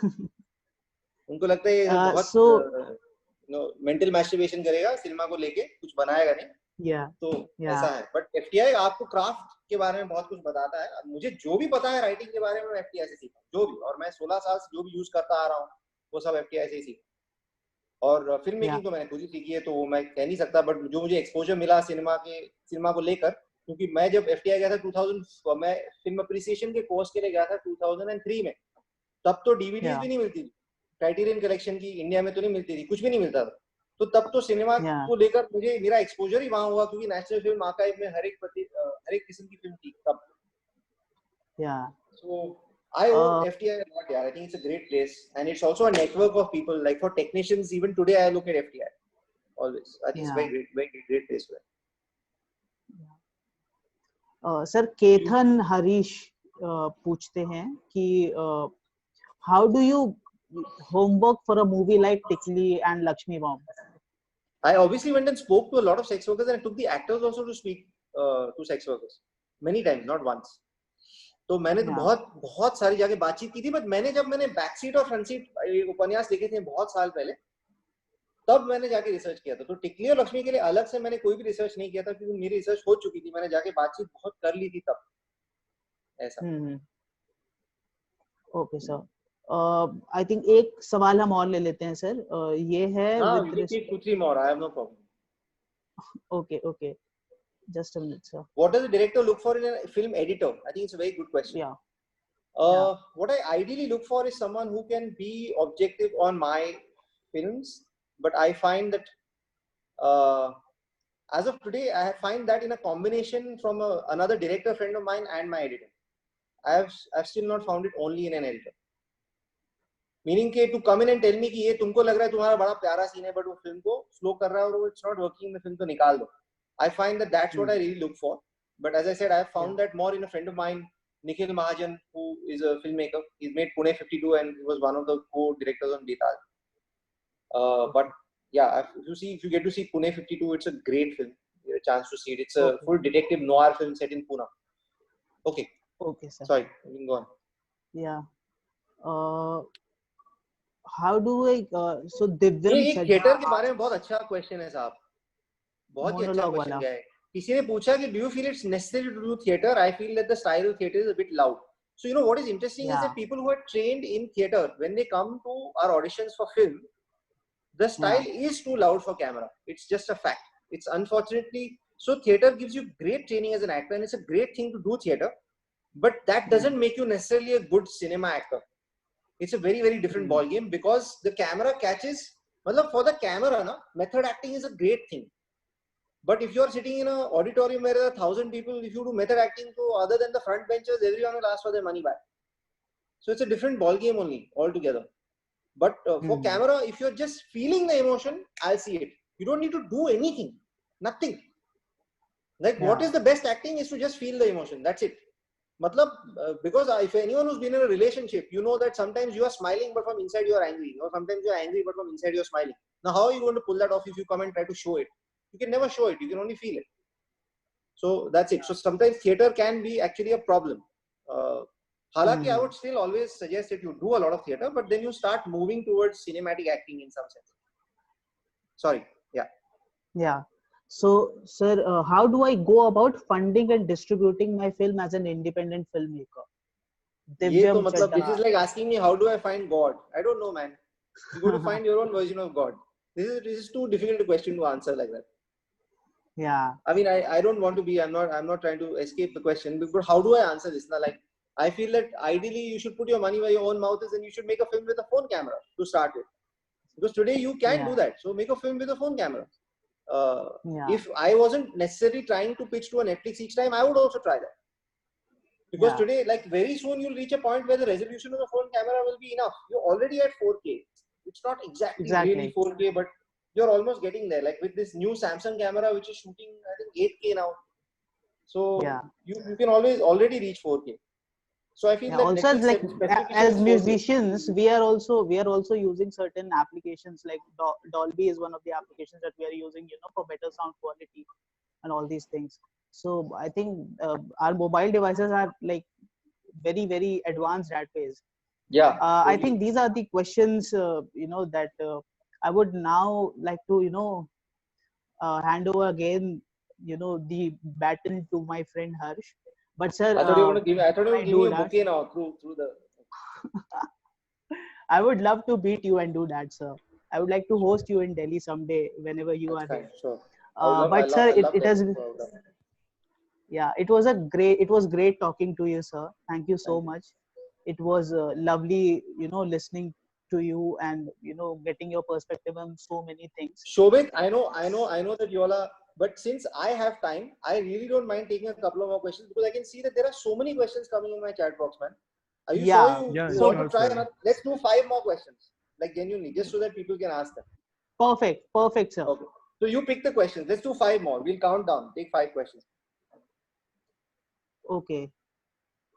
उनको लगता है ये बहुत मेंटल मैस्टरबेशन करेगा, सिनेमा को लेके कुछ बनाएगा नहीं। Yeah. तो Yeah. ऐसा है। बट एफटीआई आपको क्राफ्ट के बारे में बहुत कुछ बताता है। मुझे जो भी पता है राइटिंग के बारे में, मैं एफटीआई से सीखा जो भी, और मैं 16 साल से जो भी यूज करता आ रहा हूँ वो सब एफटीआई से ही सीखा। और फिल्म मेकिंग तो मैंने खुद ही सीखी है, तो वो मैं कह नहीं सकता। बट जो मुझे एक्सपोजर मिला सिनेमा को लेकर, क्योंकि मैं जब एफटीआई गया था 2000, मैं फिल्म अप्रिसिएशन के कोर्स के लिए गया था 2003 में, तब तो डीवीडीज भी नहीं मिलती थी, क्राइटेरियन कलेक्शन की इंडिया में तो नहीं मिलती थी, कुछ भी नहीं मिलता था। तो तब तो सिनेमा को लेकर मुझे मेरा एक्सपोजर ही वहां हुआ, क्योंकि नेशनल फिल्म आर्काइव में हर एक किस्म की फिल्म थी तब। So I owe FTI a lot, yeah. I think it's a great place, and it's also a network of people. Like for technicians, even today, I look at FTI always. I think it's a very great place for that. Sir, Kethan Harish पूछते हैं कि how do you homework for a movie like Tikli and Lakshmi Bomb? I obviously went and spoke to a lot of sex workers, and I took the actors also to speak to sex workers many times, not once. तो मैंने तो बहुत सारी जगह बातचीत की थी। But जब मैंने बैक सीट और फ्रंट सीट उपन्यास लिखे थे बहुत साल पहले, तब मैंने जाके रिसर्च किया था। तो टिकली और लक्ष्मी के लिए अलग से मैंने कोई भी रिसर्च नहीं किया था, क्योंकि मेरी रिसर्च हो चुकी थी, मैंने जाके बातचीत बहुत कर ली थी तब, ऐसा। ओके सर, आई थिंक एक सवाल हम और ले लेते हैं सर। ये है okay just a minute, sir. What does the director look for in a film editor? I think it's a very good question. What I ideally look for is someone who can be objective on my films, but I find that as of today, I find that in a combination from another director friend of mine and my editor. I've still not found it only in an editor. Meaning कि to come in and tell me कि ये तुमको लग रहा है तुम्हारा बड़ा प्यारा सीन है, but वो फिल्म को स्लो कर रहा है और वो it's not working in the film, तो निकाल दो। I find that that's what I really look for. But as I said, I have found that more in a friend of mine, Nikhil Mahajan, who is a filmmaker. He's made Pune 52 and he was one of the co-directors on Betal. But yeah, if you get to see Pune 52, it's a great film. You get a chance to see it. It's a full detective noir film set in Pune. Okay, sir. Sorry, you can go on. Yeah. How do I so Divyam ये theatre के बारे में बहुत अच्छा question है साहब, बहुत ही अच्छा क्वेश्चन गया है। किसी ने पूछा कि do you feel it's necessary to do theater? I feel that the style of theater is a bit loud. So you know what is interesting is that people who are trained in theater, when they come to our auditions for film, the style is too loud for camera. It's just a fact. It's unfortunately so. Theater gives you great training as an actor, and it's a great thing to do theater, but that doesn't make you necessarily a good cinema actor. It's a very, very different ball game, because the camera catches. Matlab for the camera, na, method acting is a great thing. But if you are sitting in an auditorium where there are 1,000 people, if you do method acting, so other than the front benchers, everyone will ask for their money back. So it's a different ball game only altogether. But for camera, if you're just feeling the emotion, I'll see it. You don't need to do anything, nothing. Like what is the best acting is to just feel the emotion. That's it. Matlab, because if anyone who's been in a relationship, you know that sometimes you are smiling, but from inside you are angry, or sometimes you are angry, but from inside you are smiling. Now, how are you going to pull that off if you come and try to show it? You can never show it. You can only feel it. So that's it. So sometimes theater can be actually a problem. Halaki, I would still always suggest that you do a lot of theater, but then you start moving towards cinematic acting in some sense. Sorry. Yeah. Yeah. So, sir, how do I go about funding and distributing my film as an independent filmmaker? Divyam Chadha. This is like asking me, how do I find God? I don't know, man. You got to find your own version of God. This is too difficult a question to answer like that. Yeah. I mean, I don't want to be. I'm not trying to escape the question. But how do I answer this? Now, like, I feel that ideally you should put your money where your own mouth is, and you should make a film with a phone camera to start with. Because today you can't do that. So make a film with a phone camera. If I wasn't necessarily trying to pitch to a Netflix each time, I would also try that. Because today, like very soon, you'll reach a point where the resolution of the phone camera will be enough. You're already at 4K. It's not exactly really 4K, but you're almost getting there. Like with this new Samsung camera, which is shooting, I think 8K now. So Yeah. you can already reach 4K. So I feel Yeah, that also Netflix like specification as is 4K. musicians, we are also using certain applications like Dolby is one of the applications that we are using, for better sound quality and all these things. So I think our mobile devices are like very very advanced that ways. Yeah, I totally. think these are the questions that I would now like to hand over again the baton to my friend Harsh. But sir, I thought you were going to give me. I thought you before were I giving me do a that, bouquet now through the. I would love to beat you and do that, sir. I would like to host you in Delhi someday whenever you That's are fine. here. Sure. I would love. But sir, I love it has, Delhi. So, yeah, it was great talking to you, sir. Thank you so thank you. much. It was lovely, listening to you and getting your perspective on so many things. Shobit, I know that you all are. But since I have time, I really don't mind taking a couple of more questions because I can see that there are so many questions coming in my chat box, man. Are you sure Yeah. you Yeah, want So to sure, try sure. another? Let's do 5 more questions, like genuinely, just so that people can ask them. perfect, sir. Okay. So you pick the questions. Let's do 5 more. We'll count down. Take 5 questions. Okay.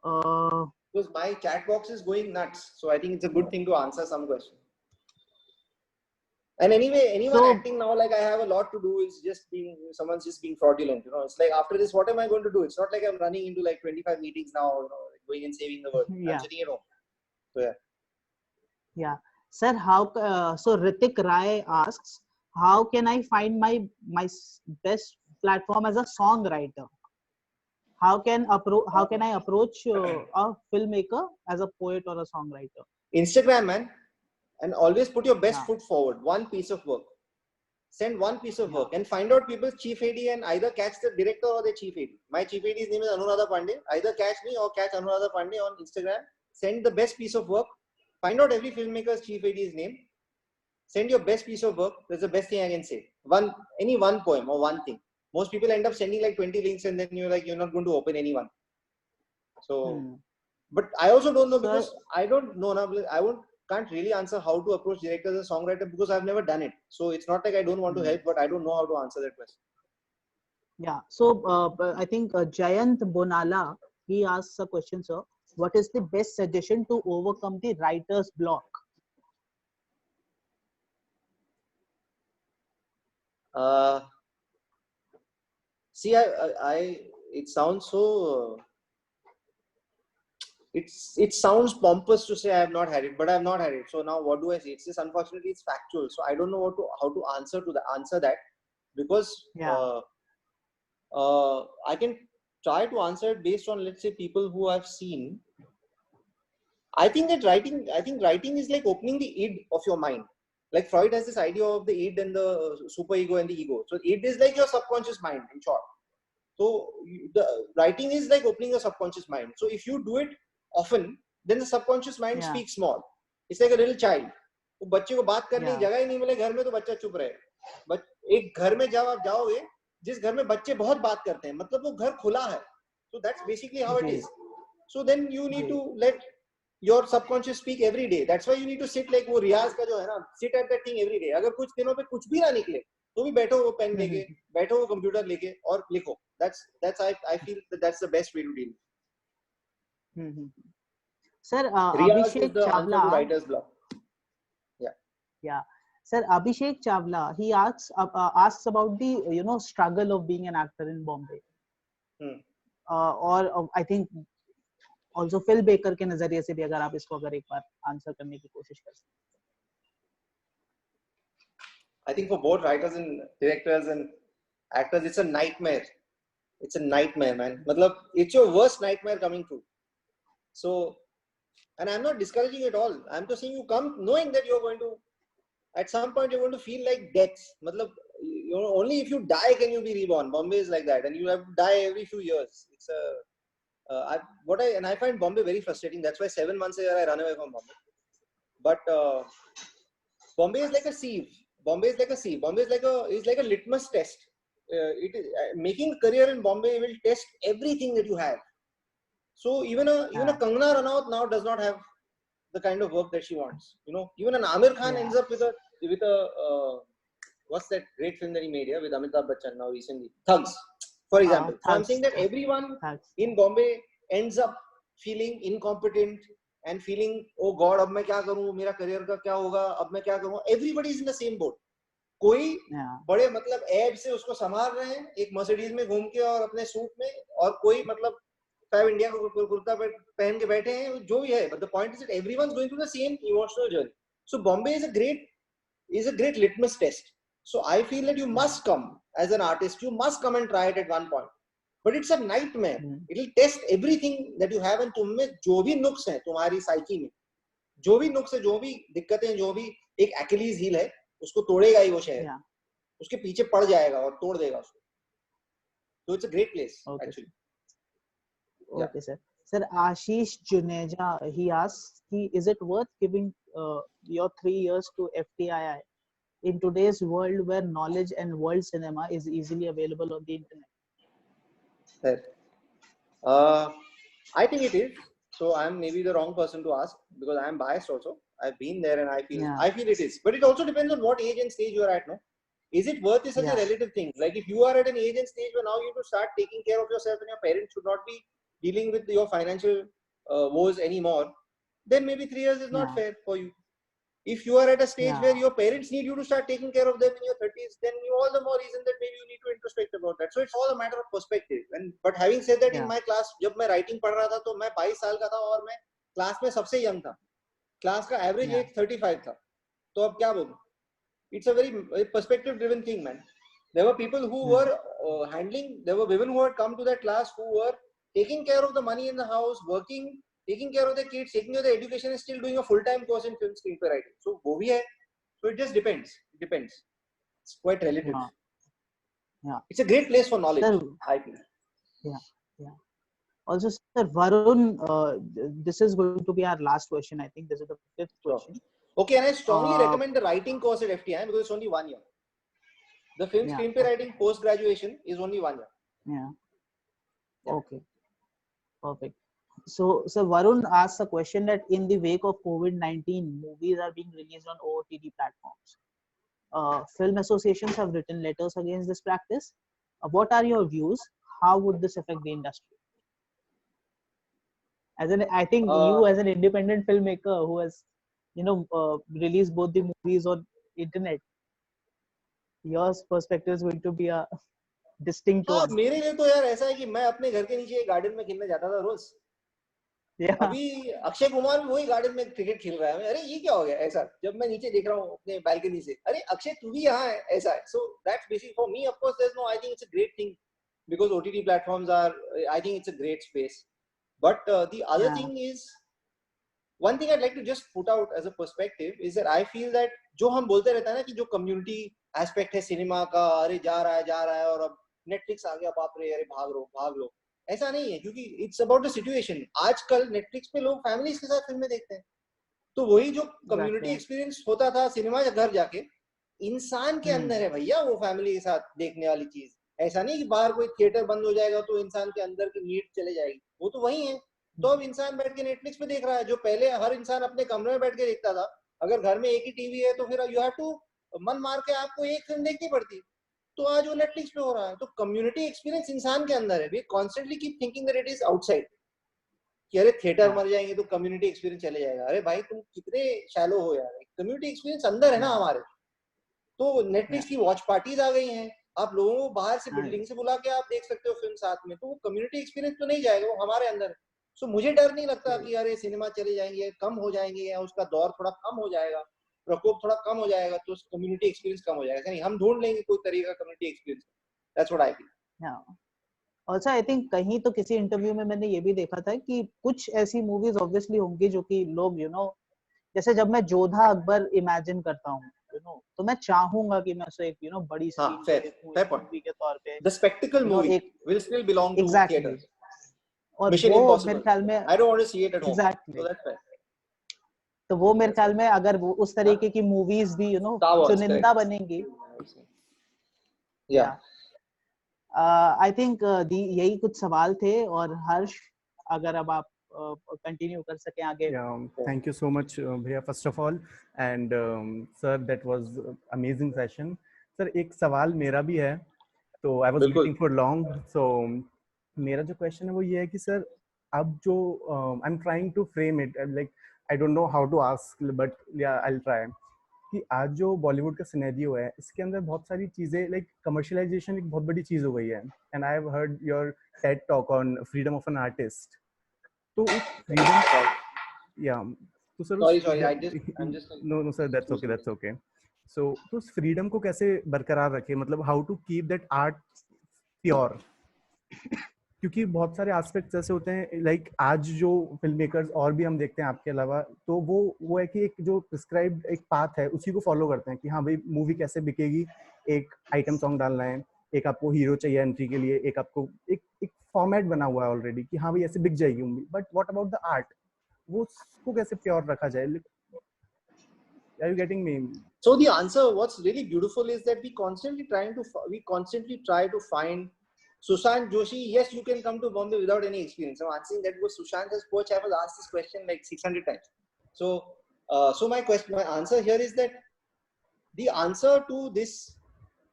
Uh, Because my chat box is going nuts. So I think it's a good thing to answer some questions. And anyway, anyone so acting now like I have a lot to do is just someone's just being fraudulent. It's like after this, what am I going to do? It's not like I'm running into like 25 meetings now, like going and saving the world. I'm yeah, sitting at home. So yeah. yeah, sir. So Ritik Rai asks, how can I find my best platform as a songwriter? How can I approach a filmmaker as a poet or a songwriter? Instagram, man. And always put your best Yeah, foot forward. One piece of work. Send one piece of yeah, work and find out people's chief AD and either catch the director or the chief AD. My chief AD's name is Anuradha Pandey. Either catch me or catch Anuradha Pandey on Instagram. Send the best piece of work. Find out every filmmaker's chief AD's name. Send your best piece of work. That's the best thing I can say. Any one poem or one thing. Most people end up sending like 20 links and then you're not going to open any one. So, but I also don't know sir. because I don't know now. Can't really answer how to approach directors as a songwriter because I've never done it. So it's not like I don't want to help, but I don't know how to answer that question. Yeah. So I think Jayant Bonala, he asks a question, sir. What is the best suggestion to overcome the writer's block? See, it sounds so. It sounds pompous to say I have not had it, but I have not had it. So now what do I say? It's just unfortunately it's factual. So I don't know how to answer that because Yeah, I can try to answer it based on, let's say, people who I've seen. I think writing is like opening the id of your mind. Like Freud has this idea of the id and the superego and the ego. So id is like your subconscious mind, in short. So the writing is like opening your subconscious mind. So if you do it often, then the subconscious mind yeah, speaks small. It's like a little child. वो बच्चे को बात करने की yeah, जगह ही नहीं मिले घर में तो बच्चा चुप रहे. बट एक घर में जब आप जाओगे जिस घर में बच्चे बहुत बात करते हैं मतलब वो घर खुला है. So that's basically how it ji, is. So then you need ji, to let your subconscious speak every day. That's why you need to sit like वो रियाज का जो है ना, sit at that thing every day. अगर कुछ दिनों पे कुछ भी ना निकले तो भी बैठो वो पेन लेके, बैठो वो कंप्यूटर लेके और लिखो. I feel that's the best way to deal. Sir, Riyaz is Abhishek the answer to Chavla, writer's block. Yeah. yeah, sir, Abhishek Chavla, he asks about the struggle of being an actor in Bombay, और I think also filmmaker के नजरिए से भी अगर आप इसको अगर एक बार आंसर करने की कोशिश कर सकते. I think for both writers and directors and actors, it's a nightmare. It's a nightmare, man. Matlab, it's your worst nightmare coming true. So, and I'm not discouraging at all. I'm just saying you come knowing that you're going to, at some point, you're going to feel like death. Matlab, only if you die can you be reborn. Bombay is like that, and you have to die every few years. It's I find Bombay very frustrating. That's why 7 months ago I run away from Bombay. But Bombay is like a sieve. Bombay is like a litmus test. Making a career in Bombay will test everything that you have. So even a Kangana Ranaut now does not have the kind of work that she wants. Even an Amir Khan ends up with a what's that great film that he made here with Amitabh Bachchan now recently? Thugs. For example, so I'm thugs, saying that everyone thugs. in Bombay ends up feeling incompetent and feeling, oh God, अब मैं क्या करूँ, मेरा career का क्या होगा, अब मैं क्या करूँ. Everybody is in the same boat. कोई Yeah. बड़े मतलब ऐब से उसको संभाल रहे हैं एक मर्सिडीज में घूम के और अपने सूट में, और कोई मतलब फैब इंडिया को कुर्ता पहन के बैठे हैं, जो भी है. But the point is that everyone's going through the same emotional journey. So Bombay is a great litmus test. So I feel that you must come as an artist, you must come and try it at one point. But it's a nightmare. It will test everything that you have, and तुम में जो भी नुक्स हैं तुम्हारी psyche में, जो भी नुक्स है, जो भी दिक्कतें, जो भी एक एक्यूलीज हील है, उसको तोड़ेगा ही वो शहर. उसके पीछे पड़ जाएगा और तोड़ देगा उसको. So it's a great place actually. Okay, sir. Sir, Ashish Juneja, he asks, is it worth giving your 3 years to FTII in today's world where knowledge and world cinema is easily available on the internet? I think it is. So I'm maybe the wrong person to ask because I am biased also. I've been there and I feel it is. But it also depends on what age and stage you are at, no? Is it worth is such a relative thing. Like if you are at an age and stage where now you have to start taking care of yourself and your parents should not be dealing with your financial woes anymore, then maybe 3 years is not fair for you. If you are at a stage where your parents need you to start taking care of them in your 30s, then you all the more reason that maybe you need to introspect about that. So it's all a matter of perspective. But having said that, in my class, जब मैं writing पढ़ रहा था तो मैं 22 साल का था और मैं class में सबसे young था. Class का average age 35 था. तो अब क्या बोलूं? It's a very perspective driven thing, man. There were people who were there were women who had come to that class who were taking care of the money in the house, working, taking care of the kids, taking care of the education, and still doing a full-time course in film screenplay writing. So wo bhi hai. So it just depends. It depends. It's quite relative. It's a great place for knowledge, sir, I feel. Also, sir, Varun, this is going to be our last question. I think this is the 5th question. Okay, and I strongly recommend the writing course at FTI because it's only 1 year. The film screenplay writing post-graduation is only 1 year. Okay. Perfect. So Varun asks a question that in the wake of COVID-19, movies are being released on OTT platforms. Film associations have written letters against this practice. What are your views? How would this affect the industry? I think you as an independent filmmaker who has, released both the movies on internet, your perspective is going to be a distinct one. मेरे लिए तो यार ऐसा है कि मैं अपने घर के नीचे गार्डन में खेलने जाता था रोज. अभी अक्षय कुमार भी वही गार्डन में क्रिकेट खेल रहा है. अरे ये क्या हो गया ऐसा, जब मैं नीचे देख रहा हूँ अपने बालकनी से, अरे अक्षय तू भी यहाँ है, ऐसा है. So that's basically for me. Of course, there's no. I think it's a great thing because OTT platforms are. I think it's a great space. But the other thing is, one thing I'd like to just put out as a perspective is that I feel that जो हम बोलते रहते हैं ना कि जो community aspect है cinema का, अरे जा रहा है और अब Netflix आ गया, बाप रे, अरे भाग लो, ऐसा नहीं है. क्योंकि it's about the situation. आजकल Netflix पे लोग families के साथ फिल्में देखते हैं. तो वही जो community experience होता था सिनेमा घर जाके, इंसान के अंदर है भैया वो family के साथ देखने वाली चीज. ऐसा नहीं कि बाहर कोई थिएटर बंद हो जाएगा तो इंसान के अंदर की नीड चले जाएगी. वो तो वही है. तो अब इंसान बैठ के नेटफ्लिक्स पे देख रहा है, जो पहले हर इंसान अपने कमरे में बैठ के देखता था. अगर घर में एक ही टीवी है तो फिर यू हैव टू मन मार के आपको एक फिल्म देखनी पड़ती. तो आज वो नेटफ्लिक्स पे हो रहा है. तो कम्युनिटी एक्सपीरियंस इंसान के अंदर है. We constantly keep thinking that it is outside कि अरे थिएटर मर जाएंगे तो कम्युनिटी एक्सपीरियंस चले जाएगा. अरे भाई तुम कितने शैलो हो यार. कम्युनिटी एक्सपीरियंस अंदर है ना हमारे. तो नेटफ्लिक्स की वॉच पार्टीज आ गई हैं. आप लोगों को बाहर से बिल्डिंग से बुला के आप देख सकते हो फिल्म साथ में. तो वो कम्युनिटी एक्सपीरियंस तो नहीं जाएगा, वो हमारे अंदर है. सो मुझे डर नहीं लगता कि अरे सिनेमा चले जाएंगे, कम हो जाएंगे, या उसका दौर थोड़ा कम हो जाएगा, प्रकोप थोड़ा कम हो जाएगा तो कम्युनिटी एक्सपीरियंस कम हो जाएगा. नहीं, हम ढूंढ लेंगे कोई तरीका community experience. That's what I feel. Also I think कहीं तो किसी इंटरव्यू में मैंने ये भी देखा था कि कुछ ऐसी मूवीज ऑब्वियसली होंगी जो कि लोग जैसे जब मैं जोधा अकबर इमेजिन करता हूँ तो मैं चाहूंगा कि मैं उसे एक बड़ी स्क्रीन पे देखूं मूवी के तौर पे. The spectacle movie will still belong to theatre. और Mission वो Impossible. मेरे ख्याल में I don't want to see it at home. Exactly. So that's fair. तो वो मेरे ख्याल में अगर वो उस तरीके की मूवीज भी चुनिंदा बनेंगी. आई थिंक यही कुछ सवाल थे. और हर्ष, अगर अब आप कंटिन्यू कर सकें आगे. थैंक यू सो मच भैया first of all, and sir that was amazing session. Sir एक सवाल मेरा भी है तो आई वाज बिल्कुल। Waiting for long. सो मेरा जो क्वेश्चन है वो ये है कि सर अब जो I am trying to frame it like I don't know how to ask but yeah I will try कि आज जो बॉलीवुड का सिनेरियो है इसके अंदर बहुत सारी चीजें लाइक कमर्शियलाइजेशन एक बहुत बड़ी चीज हो गई है. And I have heard your TED talk on freedom of an artist. तो उस फ्रीडम या तो sir sorry I'm just no sir that's okay. So तो उस फ्रीडम को कैसे बरकरार रखे, मतलब how to keep that art pure, क्योंकि बहुत सारे एस्पेक्ट्स ऐसे होते हैं लाइक आज जो फिल्म मेकर्स और भी हम देखते हैं आपके अलावा, तो वो है कि एक जो प्रिस्क्राइब्ड एक पाथ है उसी को फॉलो करते हैं कि हाँ भाई मूवी कैसे बिकेगी, एक आइटम सॉन्ग डालना है, एक आपको हीरो चाहिए एंट्री के लिए, एक आपको एक फॉर्मेट बना हुआ है ऑलरेडी कि हाँ भाई ऐसे बिक जाएगी movie. But what about the art, वो उसको कैसे प्योर रखा जाए? Are you getting me? So the answer, what's really beautiful is that we constantly try to find Sushant Joshi. Yes, you can come to Bombay without any experience. I'm answering that because Sushant as coach, I was asked this question like 600 times. So my answer here is that the answer to this,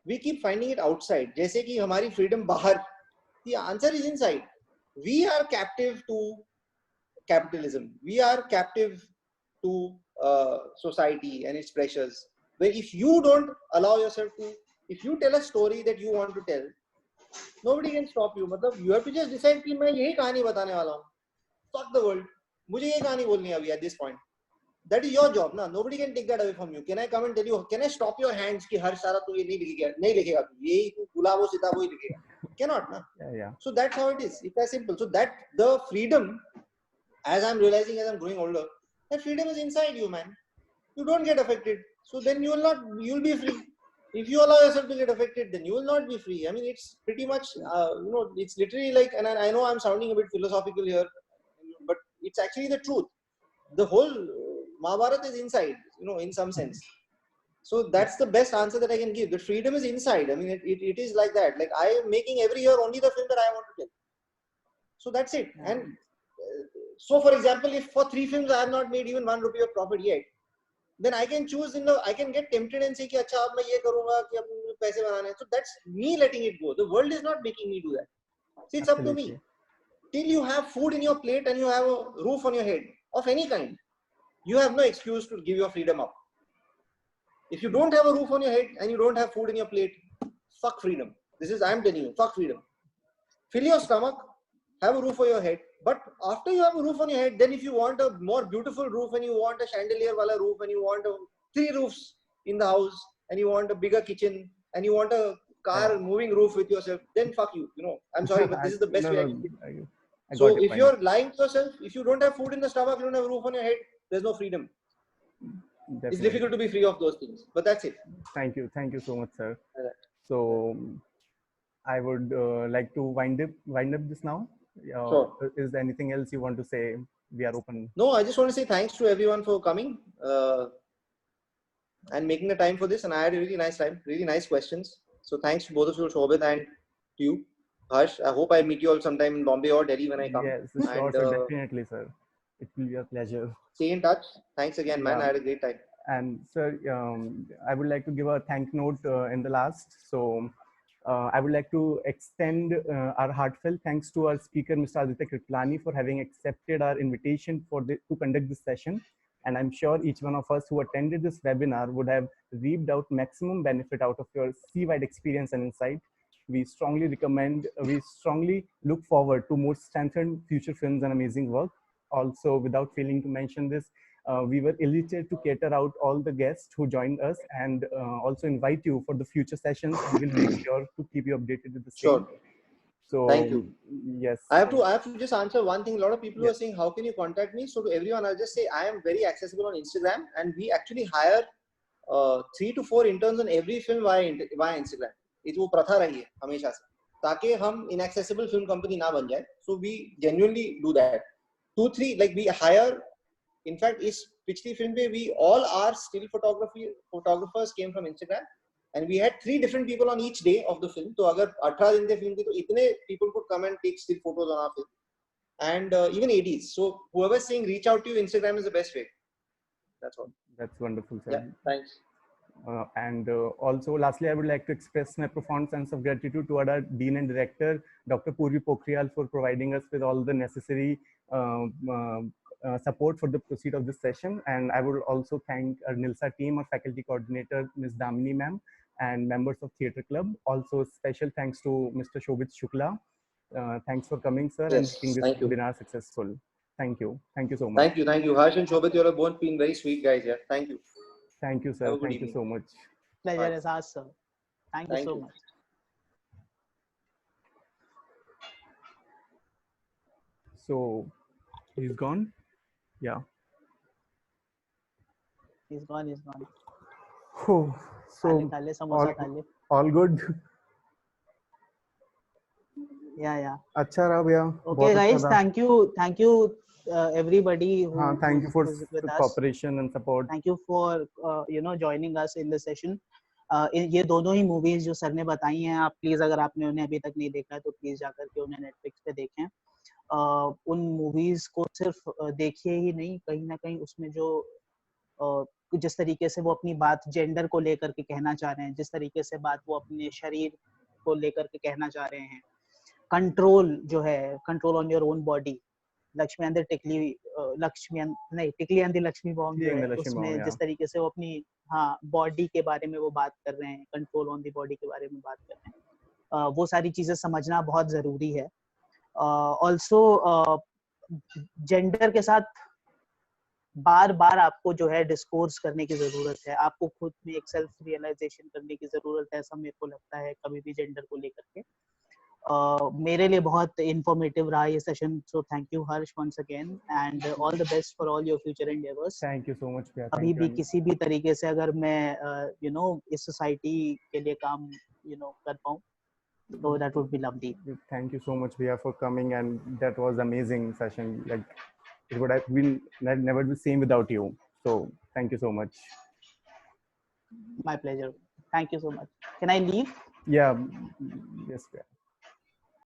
we keep finding it outside. जैसे कि हमारी freedom बाहर, the answer is inside. We are captive to capitalism. We are captive to society and its pressures. Where if you don't allow yourself to, if you tell a story that you want to tell, nobody can stop you. मतलब you have to just decide कि मैं यही कहानी बताने वाला हूँ. Fuck the world. मुझे ये कहानी बोलनी है अभी at this point. That is your job, ना. Nobody can take that away from you. Can I come and tell you? Can I stop your hands कि हर सारा तू ये नहीं लिखेगा तू यही तू गुलाबो सीता वो ही लिखेगा? Cannot, ना. Yeah. So that's how it is. It's as simple. So that the freedom, as I'm realizing as I'm growing older, that freedom is inside you, man. You don't get affected. So then you'll be free. If you allow yourself to get affected, then you will not be free. I mean, it's pretty much, it's literally like, and I know I'm sounding a bit philosophical here, but it's actually the truth. The whole Mahabharata is inside, in some sense. So that's the best answer that I can give. The freedom is inside. I mean, it is like that. Like I am making every year only the film that I want to tell. So that's it. And so, for example, if for 3 films I have not made even 1 rupee of profit yet, then I can choose I can get tempted and say कि अच्छा अब मैं ये करूँगा कि अब मुझे पैसे बनाने हैं. So that's me letting it go. The world is not making me do that. So it's up to me. Till you have food in your plate and you have a roof on your head of any kind, you have no excuse to give your freedom up. If you don't have a roof on your head and you don't have food in your plate, fuck freedom. I'm telling you, fuck freedom. Fill your stomach, have a roof over your head. But after you have a roof on your head, then if you want a more beautiful roof and you want a chandelier wala roof and you want 3 roofs in the house and you want a bigger kitchen and you want a car moving roof with yourself, then fuck you. I'm sorry, but this is the best way I can do. So if you're lying to yourself, if you don't have food in the stomach, you don't have a roof on your head, there's no freedom. Definitely. It's difficult to be free of those things, but that's it. Thank you so much, sir. So I would like to wind up this now. Sure. Is there anything else you want to say? We are open. No, I just want to say thanks to everyone for coming and making the time for this. And I had a really nice time, really nice questions. So thanks to both of you, Shobit and to you, Harsh. I hope I meet you all sometime in Bombay or Delhi when I come. Yes, sure, sir, definitely, sir. It will be a pleasure. Stay in touch. Thanks again, man. I had a great time. And sir, I would like to give a thank note in the last. So I would like to extend our heartfelt thanks to our speaker, Mr. Aditya Kriplani, for having accepted our invitation to conduct this session. And I'm sure each one of us who attended this webinar would have reaped out maximum benefit out of your sea-wide experience and insight. We strongly look forward to more strengthened future films and amazing work. Also, without failing to mention this, we were elated to cater out all the guests who joined us and also invite you for the future sessions, and we'll make sure to keep you updated with the same. Sure. So thank you. Yes. I have to just answer one thing. A lot of people are saying, how can you contact me? So to everyone, I'll just say I am very accessible on Instagram, and we actually hire 3 to 4 interns on every film via Instagram. It's वो प्रथा रही है हमेशा से, ताकि हम inaccessible film company ना बन जाए. So we genuinely do that. 2-3 like we hire. In fact, इस पिछली film पे we all our still photographers came from Instagram, and we had 3 different people on each day of the film. तो अगर 18 दिन थे film के, तो इतने people could come and take still photos on our film, and even ADs. So whoever's saying reach out to you, Instagram is the best way. That's all. That's wonderful, sir. Yeah, thanks. Also, lastly, I would like to express my profound sense of gratitude to our Dean and Director, Dr. Purvi Pokhriyal, for providing us with all the necessary support for the proceed of this session. And I would also thank our NILSA team, our faculty coordinator, Ms. Damini ma'am, and members of Theatre Club. Also, special thanks to Mr. Shobhit Shukla. Thanks for coming, sir, and making this webinar successful. Thank you. Thank you so much. Thank you. Harsh and Shobhit, you have both been very sweet guys. Yeah, thank you. Thank you, sir. Thank you so much. Pleasure is ours, sir. Thank you so much. So, he's gone? Yeah. He's gone, he's gone. Oh, so all good? Yeah. Acha raha bhaiya. Okay, guys, thank you everybody who thank you for with the us. cooperation and support. Thank you for joining us in the session. ये दोनों ही movies जो sir ने बताई हैं, आप please अगर आपने उन्हें अभी तक नहीं देखा है तो प्लीज जाकर के उन्हें नेटफ्लिक्स पे देखें. उन मूवीज को सिर्फ देखिए ही नहीं, कहीं ना कहीं उसमें जो जिस तरीके से वो अपनी बात जेंडर को लेकर के कहना चाह रहे हैं, जिस तरीके से बात वो अपने शरीर को लेकर के कहना चाह रहे हैं, कंट्रोल जो है, control on your own body, टिकली एंड द लक्ष्मी बॉम्ब जो है, उसमें जिस तरीके से वो अपनी बॉडी के बारे में वो बात कर रहे हैं, कंट्रोल ऑन द बॉडी के बारे में बात कर रहे हैं, वो सारी चीजें समझना बहुत जरूरी है. ऑल्सो जेंडर के साथ बार बार आपको जो है डिस्कोर्स करने की जरूरत है, आपको खुद में एक सेल्फ रियलाइजेशन करने की जरूरत है, ऐसा मेरे को लगता है कभी भी जेंडर को लेकर के. मेरे लिए बहुत इंफॉर्मेटिव रहा ये session, so thank you Harsh once again and all the best for all your future endeavours. Thank you so much. अभी भी किसी भी तरीके से अगर मैं इस सोसाइटी के लिए काम कर पाऊं, so that would be lovely. Thank you so much, Bhaiya, for coming, and that was amazing session. Like, it would have been never be same without you. So thank you so much. My pleasure. Thank you so much. Can I leave? Yeah. Yes, Bhaiya.